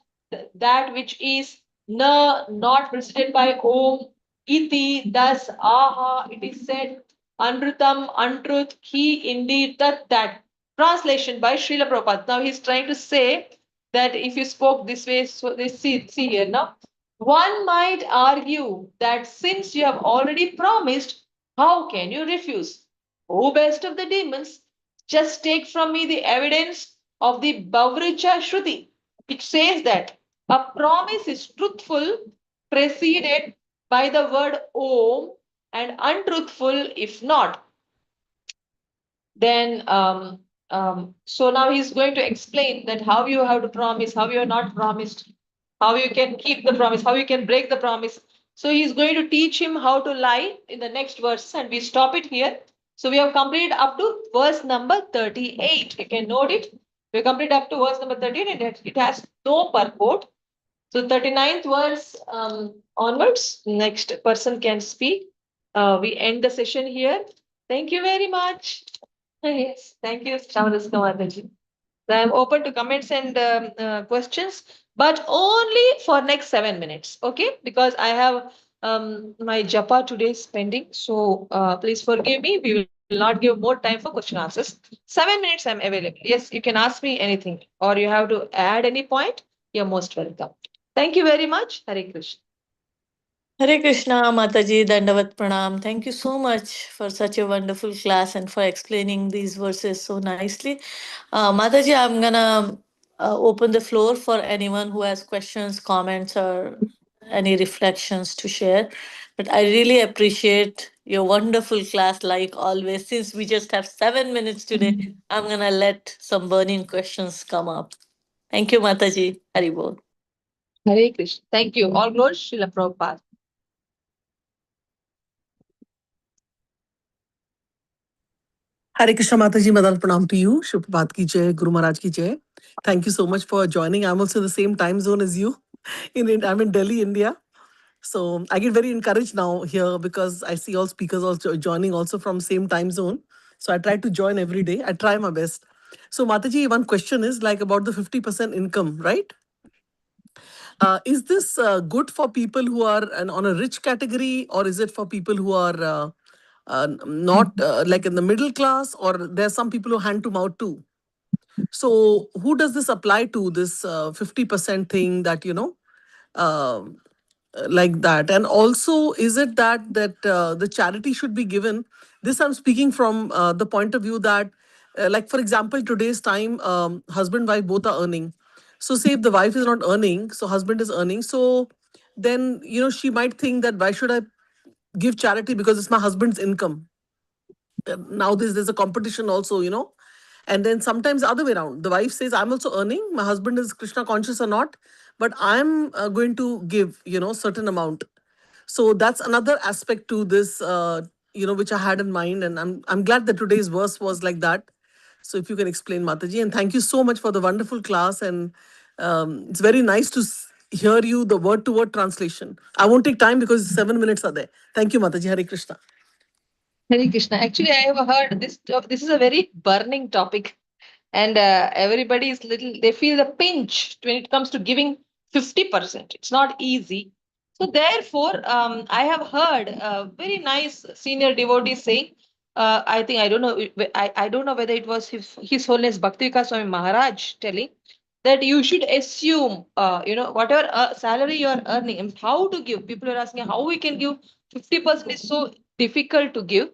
that which is Na, not preceded by Om, Iti, thus, Aha, it is said, Anrutam, untruth, he indeed, that. Translation by Srila Prabhupada. Now he's trying to say that if you spoke this way, so they see here now. One might argue that since you have already promised, how can you refuse? O best of the demons, just take from me the evidence of the Bhavricha Shruti, which says that a promise is truthful preceded by the word Om and untruthful if not. Then so now he's going to explain that how you have to promise, how you are not promised, how you can keep the promise, how you can break the promise. So he's going to teach him how to lie in the next verse, and we stop it here. So we have completed up to verse number 38. You can note it. We completed up to verse number 38, and it has no purport. So 39th verse onwards, next person can speak. We end the session here. Thank you very much. Yes, thank you, Shamaraska Mataji. So I'm open to comments and questions, but only for next 7 minutes, okay? Because I have my japa today pending, so please forgive me. We will not give more time for question answers. 7 minutes I'm available. Yes, you can ask me anything, or you have to add any point. You're most welcome. Thank you very much. Hare Krishna. Hare Krishna, Mataji, Dandavat Pranam. Thank you so much for such a wonderful class and for explaining these verses so nicely. Mataji, I'm gonna open the floor for anyone who has questions, comments, or any reflections to share. But I really appreciate your wonderful class, like always. Since we just have 7 minutes today, I'm gonna let some burning questions come up. Thank you, Mataji. Haribol. Hare Krishna. Thank you. All glory, Srila Prabhupada. Hare Krishna Mataji, Madan Pranam to you. Shubhat ki jai, Guru Maharaj ki jai. Thank you so much for joining. I'm also in the same time zone as you. I'm in Delhi, India. So I get very encouraged now here because I see all speakers also joining also from same time zone. So I try to join every day. I try my best. So Mataji, one question is like about the 50% income, right? Is this good for people who are on a rich category, or is it for people who are not like in the middle class, or there are some people who hand to mouth too? So who does this apply to, this 50% thing that, um, like that? And also, is it that the charity should be given? This I'm speaking from the point of view that, like for example, today's time, husband wife both are earning. So say if the wife is not earning, so husband is earning. So then she might think that why should I give charity because it's my husband's income. Now there's a competition also, and then sometimes the other way around. The wife says, I'm also earning. My husband is Krishna conscious or not, but I'm going to give, certain amount. So that's another aspect to this, which I had in mind. And I'm glad that today's verse was like that. So if you can explain, Mataji. And thank you so much for the wonderful class. And it's very nice to hear you, the word-to-word translation. I won't take time because 7 minutes are there. Thank you, Mataji. Hare Krishna. Hare Krishna. Actually, I have heard this. This is a very burning topic, and everybody is little. They feel the pinch when it comes to giving 50%. It's not easy. So therefore, I have heard very nice senior devotees saying. I think I don't know. I don't know whether it was His Holiness Bhakti Swami Maharaj telling that you should assume, whatever salary you are earning, and how to give. People are asking how we can give 50% is so difficult to give.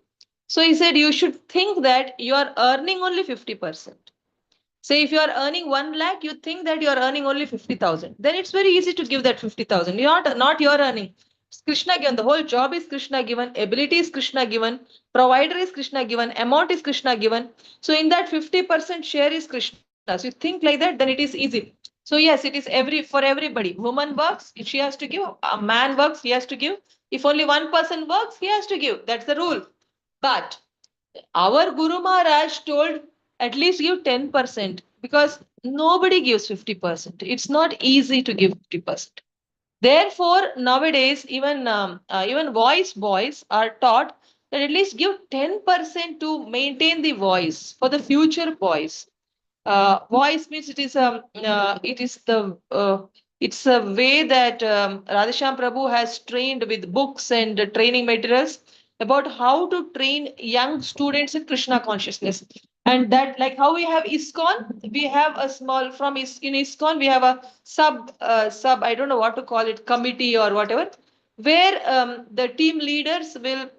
So he said you should think that you are earning only 50%. Say if you are earning 1 lakh, you think that you are earning only 50,000. Then it's very easy to give that 50,000. You're not your earning. It's Krishna given. The whole job is Krishna given. Ability is Krishna given. Provider is Krishna given. Amount is Krishna given. So in that 50% share is Krishna. So you think like that, then it is easy. So yes, it is for everybody. Woman works, if she has to give. A man works, he has to give. If only one person works, he has to give. That's the rule. But our Guru Maharaj told at least give 10% because nobody gives 50%. It's not easy to give 50%. Therefore, nowadays, even voice boys are taught that at least give 10% to maintain the voice for the future boys. Voice means it's a way that Radhesham Prabhu has trained with books and training materials about how to train young students in Krishna consciousness. And that, like how we have ISKCON, we have a small in ISKCON we have a sub I don't know what to call it, committee or whatever, where the team leaders will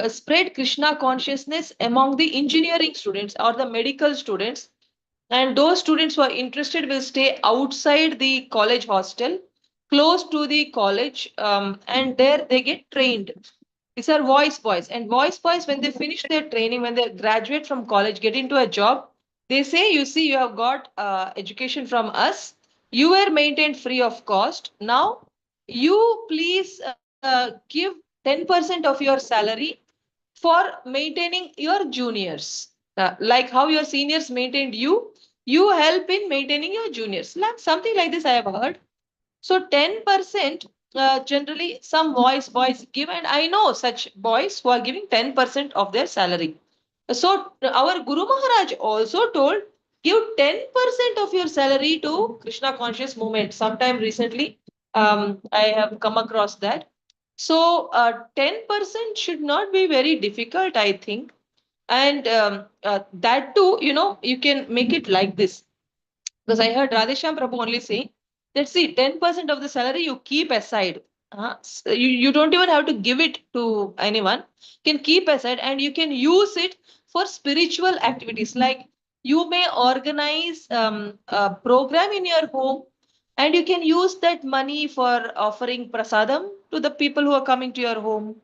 spread Krishna consciousness among the engineering students or the medical students. And those students who are interested will stay outside the college hostel, close to the college, and there they get trained. These are boys. And boys, when they finish their training, when they graduate from college, get into a job, they say, you see, you have got education from us. You were maintained free of cost. Now, you please give 10% of your salary for maintaining your juniors. Like how your seniors maintained you, you help in maintaining your juniors. Something like this I have heard. So 10% generally some boys give, and I know such boys who are giving 10% of their salary. So our Guru Maharaj also told, give 10% of your salary to Krishna conscious movement. Sometime recently, I have come across that. So 10% should not be very difficult, I think. And that too, you can make it like this. Because I heard Radhesham Prabhu only saying that, see, 10% of the salary you keep aside. You don't even have to give it to anyone. You can keep aside and you can use it for spiritual activities. Like you may organize a program in your home, and you can use that money for offering prasadam to the people who are coming to your home.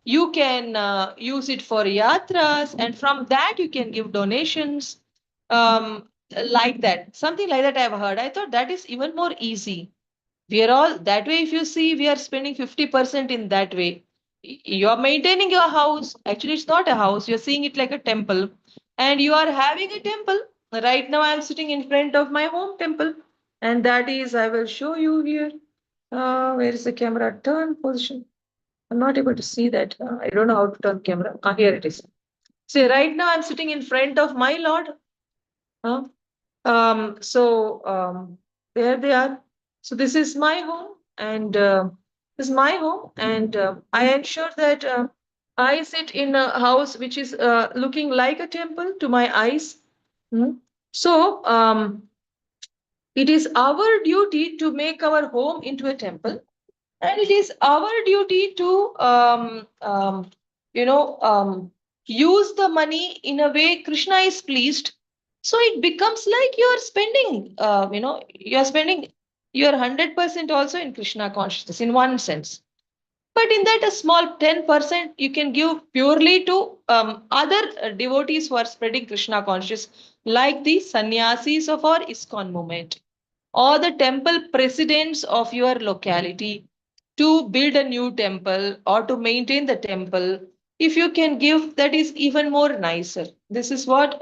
You can use it for yatras, and from that you can give donations, um, like that. Something like that I've heard. I thought that is even more easy. We are all that way. If you see, we are spending 50% in that way. You're maintaining your house. Actually, it's not a house. You're seeing it like a temple, and you are having a temple. Right now, I'm sitting in front of my home temple, and that is, I will show you here. Where is the camera? Turn position. I'm not able to see that. I don't know how to turn camera. Here it is. See, right now I'm sitting in front of my Lord. Uh, there they are. So this is my home, and this is my home, and I ensure that I sit in a house which is looking like a temple to my eyes. Hmm. So it is our duty to make our home into a temple, and it is our duty to you know um, use the money in a way Krishna is pleased. So it becomes like you are spending, you are spending your 100% also in Krishna consciousness in one sense. But in that, a small 10% you can give purely to other devotees who are spreading Krishna consciousness, like the sannyasis of our ISKCON movement, or the temple presidents of your locality, to build a new temple or to maintain the temple. If you can give, that is even more nicer. This is what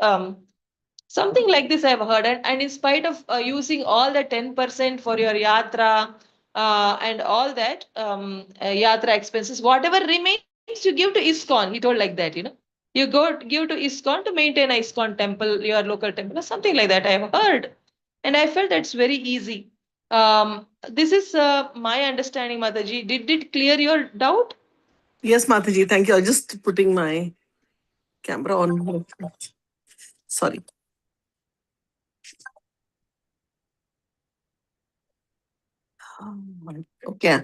something like this I've heard. And in spite of using all the 10% for your yatra and all that yatra expenses, whatever remains, you give to ISKCON. He told like that, you go give to ISKCON to maintain a ISKCON temple, your local temple, or something like that I have heard. And I felt that's very easy. This is my understanding, Mataji. Did it clear your doubt? Yes, Mataji, thank you. I'm just putting my camera on. Sorry. Okay.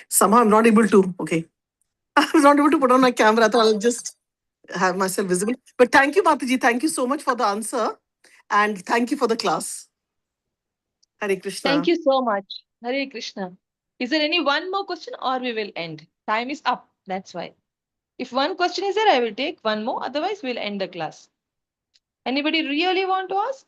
Somehow I'm not able to. Okay. I'm not able to put on my camera, so I'll just have myself visible. But thank you, Mataji. Thank you so much for the answer. And thank you for the class. Hare Krishna. Thank you so much. Hare Krishna. Is there any one more question, or we will end? Time is up. That's why. If one question is there, I will take one more. Otherwise, we'll end the class. Anybody really want to ask?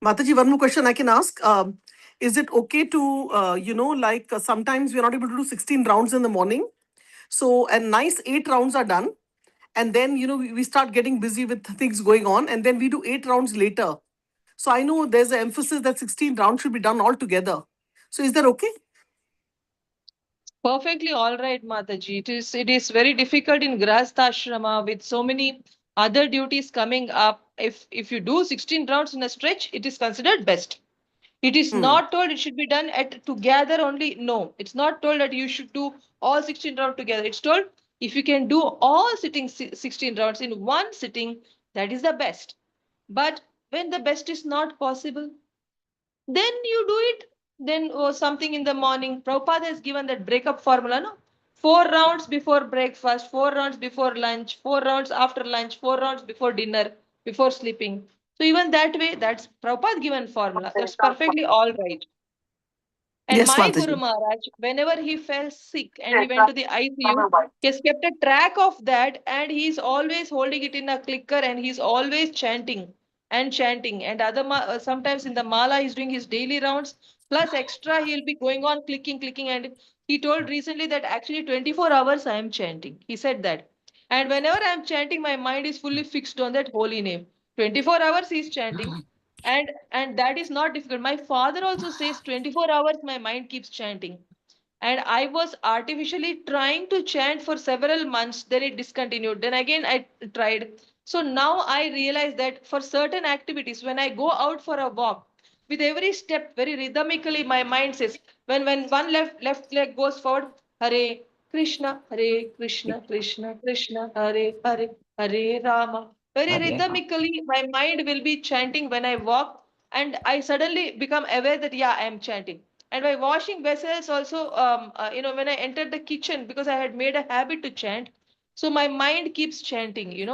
Mataji, one more question I can ask. Is it okay to, sometimes we're not able to do 16 rounds in the morning. So a nice 8 rounds are done. And then, we start getting busy with things going on. And then we do 8 rounds later. So I know there's an emphasis that 16 rounds should be done all together. So is that okay? Perfectly all right, Mataji. It is very difficult in Grahastha with so many other duties coming up. If you do 16 rounds in a stretch, it is considered best. It is not told it should be done at together only. No, it's not told that you should do all 16 rounds together. It's told if you can do all 16 rounds in one sitting, that is the best. But when the best is not possible, then you do it. Then something in the morning. Prabhupada has given that breakup formula, no? 4 rounds before breakfast, 4 rounds before lunch, 4 rounds after lunch, 4 rounds before dinner, before sleeping. So even that way, that's Prabhupada given formula. That's perfectly all right. And Yes, my Guru Mataji. Maharaj, whenever he fell sick and he went to the ICU, he has kept a track of that and he's always holding it in a clicker and he's always chanting and chanting. And sometimes in the mala, he's doing his daily rounds. Plus extra, he'll be going on clicking, clicking. And he told recently that actually 24 hours I am chanting. He said that. And whenever I'm chanting, my mind is fully fixed on that holy name. 24 hours he's chanting and that is not difficult. My father also says 24 hours my mind keeps chanting, and I was artificially trying to chant for several months, then it discontinued, then again I tried. So now I realize that for certain activities, when I go out for a walk, with every step very rhythmically my mind says, when one left leg goes forward, hare krishna krishna krishna hare hare, hare rama, very rhythmically my mind will be chanting when I walk, and I suddenly become aware that yeah, I am chanting. And by washing vessels also, when I entered the kitchen, because I had made a habit to chant, so my mind keeps chanting,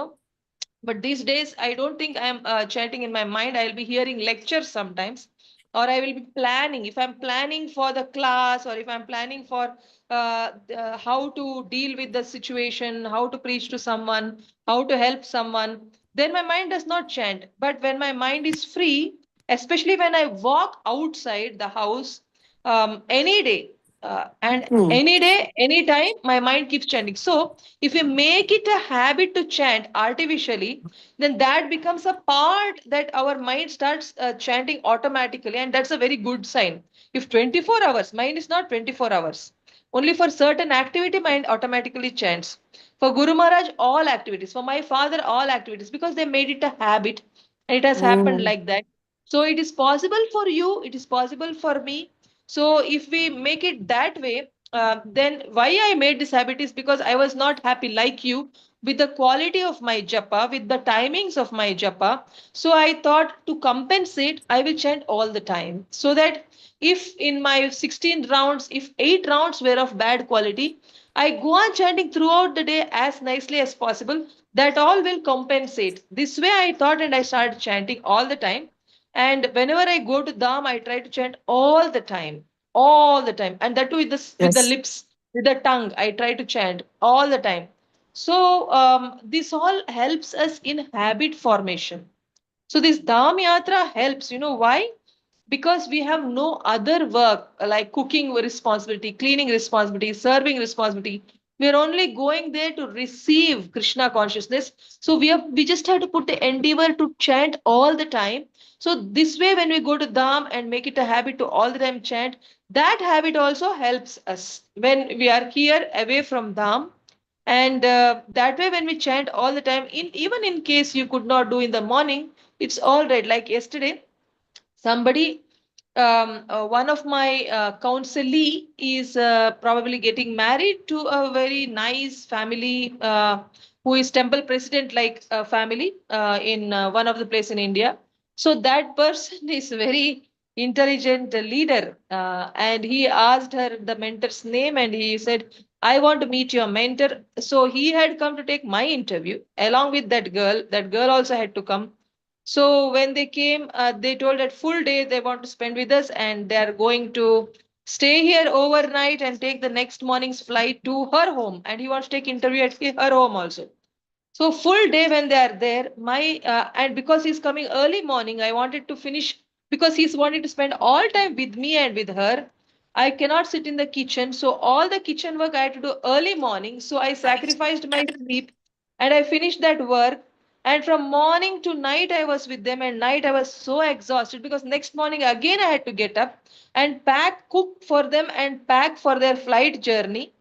but these days I don't think I'm chanting in my mind. I'll be hearing lectures sometimes, or I will be planning, if I'm planning for the class, or if I'm planning for how to deal with the situation, how to preach to someone, how to help someone, then my mind does not chant. But when my mind is free, especially when I walk outside the house, any day, and Hmm. any day, anytime, my mind keeps chanting. So if you make it a habit to chant artificially, then that becomes a part that our mind starts chanting automatically, and that's a very good sign. If 24 hours, mind is not 24 hours. Only for certain activity, mind automatically chants. For Guru Maharaj, all activities. For my father, all activities, because they made it a habit, and it has happened Hmm. like that. So it is possible for you, it is possible for me. So if we make it that way, then why I made this habit is because I was not happy like you with the quality of my japa, with the timings of my japa. So I thought to compensate, I will chant all the time. So that if in my 16 rounds, if 8 rounds were of bad quality, I go on chanting throughout the day as nicely as possible. That all will compensate. This way I thought, and I started chanting all the time. And whenever I go to Dham, I try to chant all the time, and that too with the Yes. lips, with the tongue. I try to chant all the time. So this all helps us in habit formation. So this Dham Yatra helps. You know why? Because we have no other work like cooking responsibility, cleaning responsibility, serving responsibility. We are only going there to receive Krishna consciousness. So we just have to put the endeavor to chant all the time. So this way, when we go to Dham and make it a habit to all the time chant, that habit also helps us when we are here away from Dham. And that way, when we chant all the time, even in case you could not do in the morning, it's all right. Like yesterday, somebody, one of my counselee is probably getting married to a very nice family, who is temple president like family in one of the place in India. So that person is very intelligent leader, and he asked her the mentor's name, and he said, I want to meet your mentor. So he had come to take my interview along with that girl. That girl also had to come. So when they came, they told that full day they want to spend with us, and they are going to stay here overnight and take the next morning's flight to her home. And he wants to take interview at her home also. So full day when they are there, my and because he's coming early morning, I wanted to finish because he's wanting to spend all time with me and with her. I cannot sit in the kitchen, so all the kitchen work I had to do early morning. So I sacrificed my sleep and I finished that work. And from morning to night I was with them, and night I was so exhausted because next morning again I had to get up and pack, cook for them, and pack for their flight journey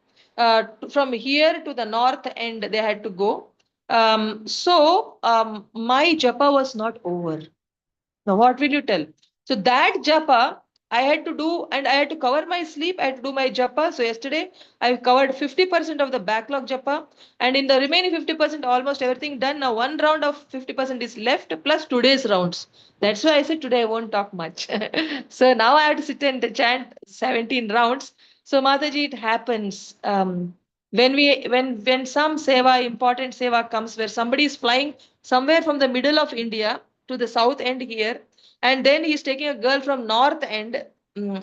from here to the north end they had to go. My japa was not over. Now, what will you tell? So that japa I had to do, and I had to cover my sleep. I had to do my japa. So yesterday I covered 50% of the backlog japa, and in the remaining 50%, almost everything done. Now one round of 50% is left plus today's rounds. That's why I said today I won't talk much. So now I have to sit and chant 17 rounds. So Mataji, it happens. When some seva, important seva comes where somebody is flying somewhere from the middle of India to the south end here, and then he's taking a girl from north end,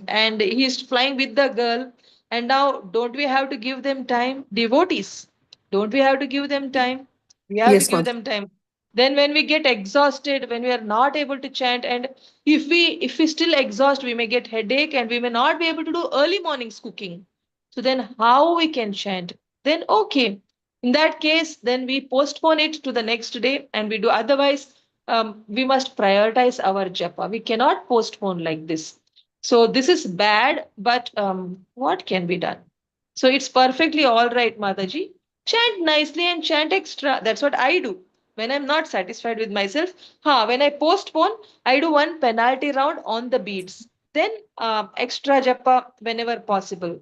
and he's flying with the girl. And now, don't we have to give them time? Devotees, don't we have to give them time? We have to Yes, give Mataji. them time. Then when we get exhausted, when we are not able to chant, and if we still exhaust, we may get headache and we may not be able to do early mornings cooking. So then how we can chant? Then okay. In that case, then we postpone it to the next day and we do. Otherwise, we must prioritize our japa. We cannot postpone like this. So this is bad, but what can be done? So it's perfectly all right, Mataji. Chant nicely and chant extra. That's what I do. When I'm not satisfied with myself, when I postpone, I do one penalty round on the beats. Then extra japa whenever possible.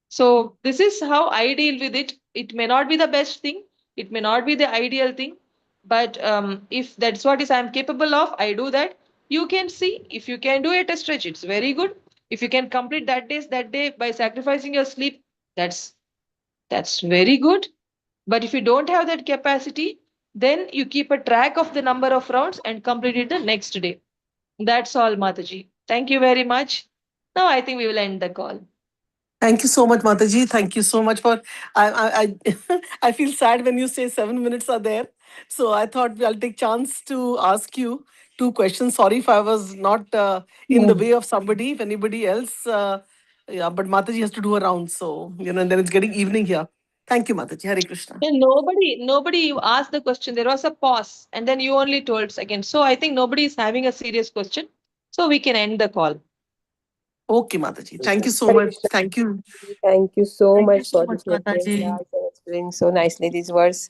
So this is how I deal with it. It may not be the best thing, it may not be the ideal thing, but if that's what is I'm capable of, I do that. You can see if you can do it a stretch, it's very good. If you can complete that day by sacrificing your sleep, that's that's very good. But if you don't have that capacity, then you keep a track of the number of rounds and complete it the next day. That's all, Mataji. Thank you very much. Now I think we will end the call. Thank you so much, Mataji. Thank you so much for. I I feel sad when you say 7 minutes are there. So I thought I'll take chance to ask you two questions. Sorry if I was not in the way of somebody, if anybody else. Yeah, but Mataji has to do a round, so and then it's getting evening here. Thank you, Mataji. Hare Krishna. And nobody you asked the question. There was a pause, and then you only told second. So I think nobody is having a serious question. So we can end the call. Okay, Mataji. Thank you so Hare much. Krishna. Thank you. Thank you so Thank you much so for much, this excellent Mataji. class and explaining so nicely these words.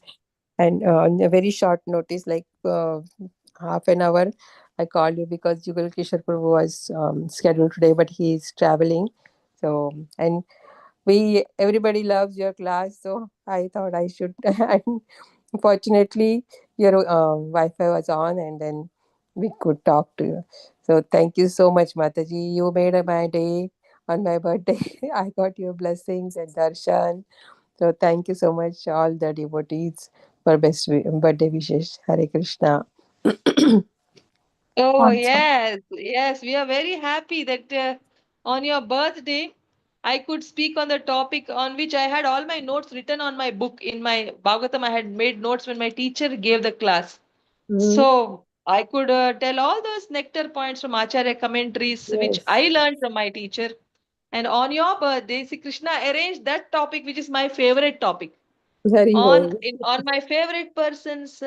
And on a very short notice, like half an hour, I called you because Jugal Kishore Prabhu was scheduled today, but he is traveling. So, and everybody loves your class, so I thought I should. And fortunately, your Wi-Fi was on, and then we could talk to you. So thank you so much, Mataji. You made my day on my birthday. I got your blessings and darshan. So thank you so much, all the devotees, for birthday wishes. Hare Krishna. Oh, Awesome. yes, we are very happy that on your birthday, I could speak on the topic on which I had all my notes written on my book. In my Bhagavatam, I had made notes when my teacher gave the class. Mhm. So I could tell all those nectar points from Acharya commentaries, which Yes, I learned from my teacher. And on your birthday, Sri Krishna arranged that topic, which is my favorite topic, very on well. on my favorite person's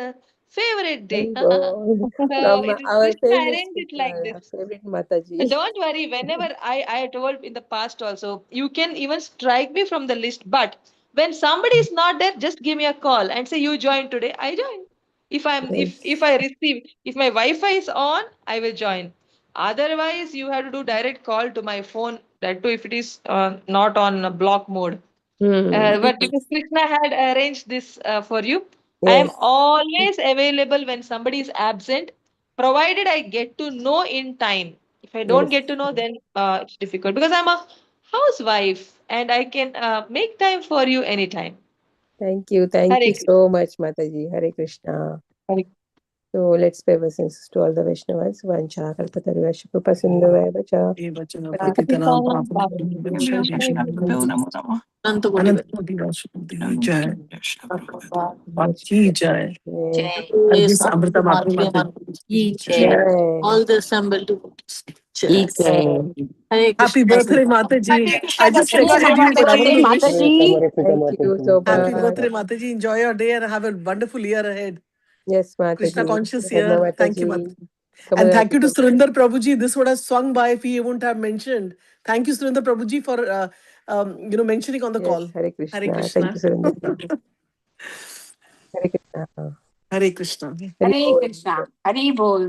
favorite day. Very well. So From it is our Krishna favorite arranged it like speaker, our this. favorite Mataji. Don't worry, whenever I told in the past also, you can even strike me from the list. But when somebody is not there, just give me a call and say you join today. I join. If Yes. I receive, if my Wi-Fi is on, I will join. Otherwise, you have to do direct call to my phone. That too, if it is not on block mode. Hmm. But because Krishna had arranged this for you, I am Yes. always available when somebody is absent, provided I get to know in time. If I don't Yes. get to know, then it's difficult because I'm a housewife and I can make time for you anytime. Thank you. Thank Hare you Krishna. so much, Mataji. Hare Krishna. Hare So let's pay obeisance to all the Vaishnavas. Vancha kalpataruvasya kripa sindhuvaya vacha. Ye bachana Patitanam patitanam Krishna. pavanam Krishna, Krishna, Prabhu, Namo Namo. Ananta Koti Vaishnava Jai. Ki Jai. pavanam. And this Amrita Mata Jai. all the assembled devotees. Jai. Jai. Hare Happy Krishna. birthday, Mataji. Hare Krishna I just Mataji, texted happy you, but I want birthday, to wish. Mataji. Thank you so Happy much. birthday, Mataji. Enjoy your day and have a wonderful year ahead. Yes, Krishna Mataji. conscious Dharma year. Thank you, Mataji. Mataji. And thank you to Kamalati. Surinder Prabhuji. This would have swung by if he wouldn't have mentioned. Thank you, Surinder Prabhuji, for mentioning on the Yes, call. Hare Hare Krishna. Thank Krishna. you, Surendra. Hare Krishna. Hare Krishna. Hare Hare Bol. Krishna. Hare Bol.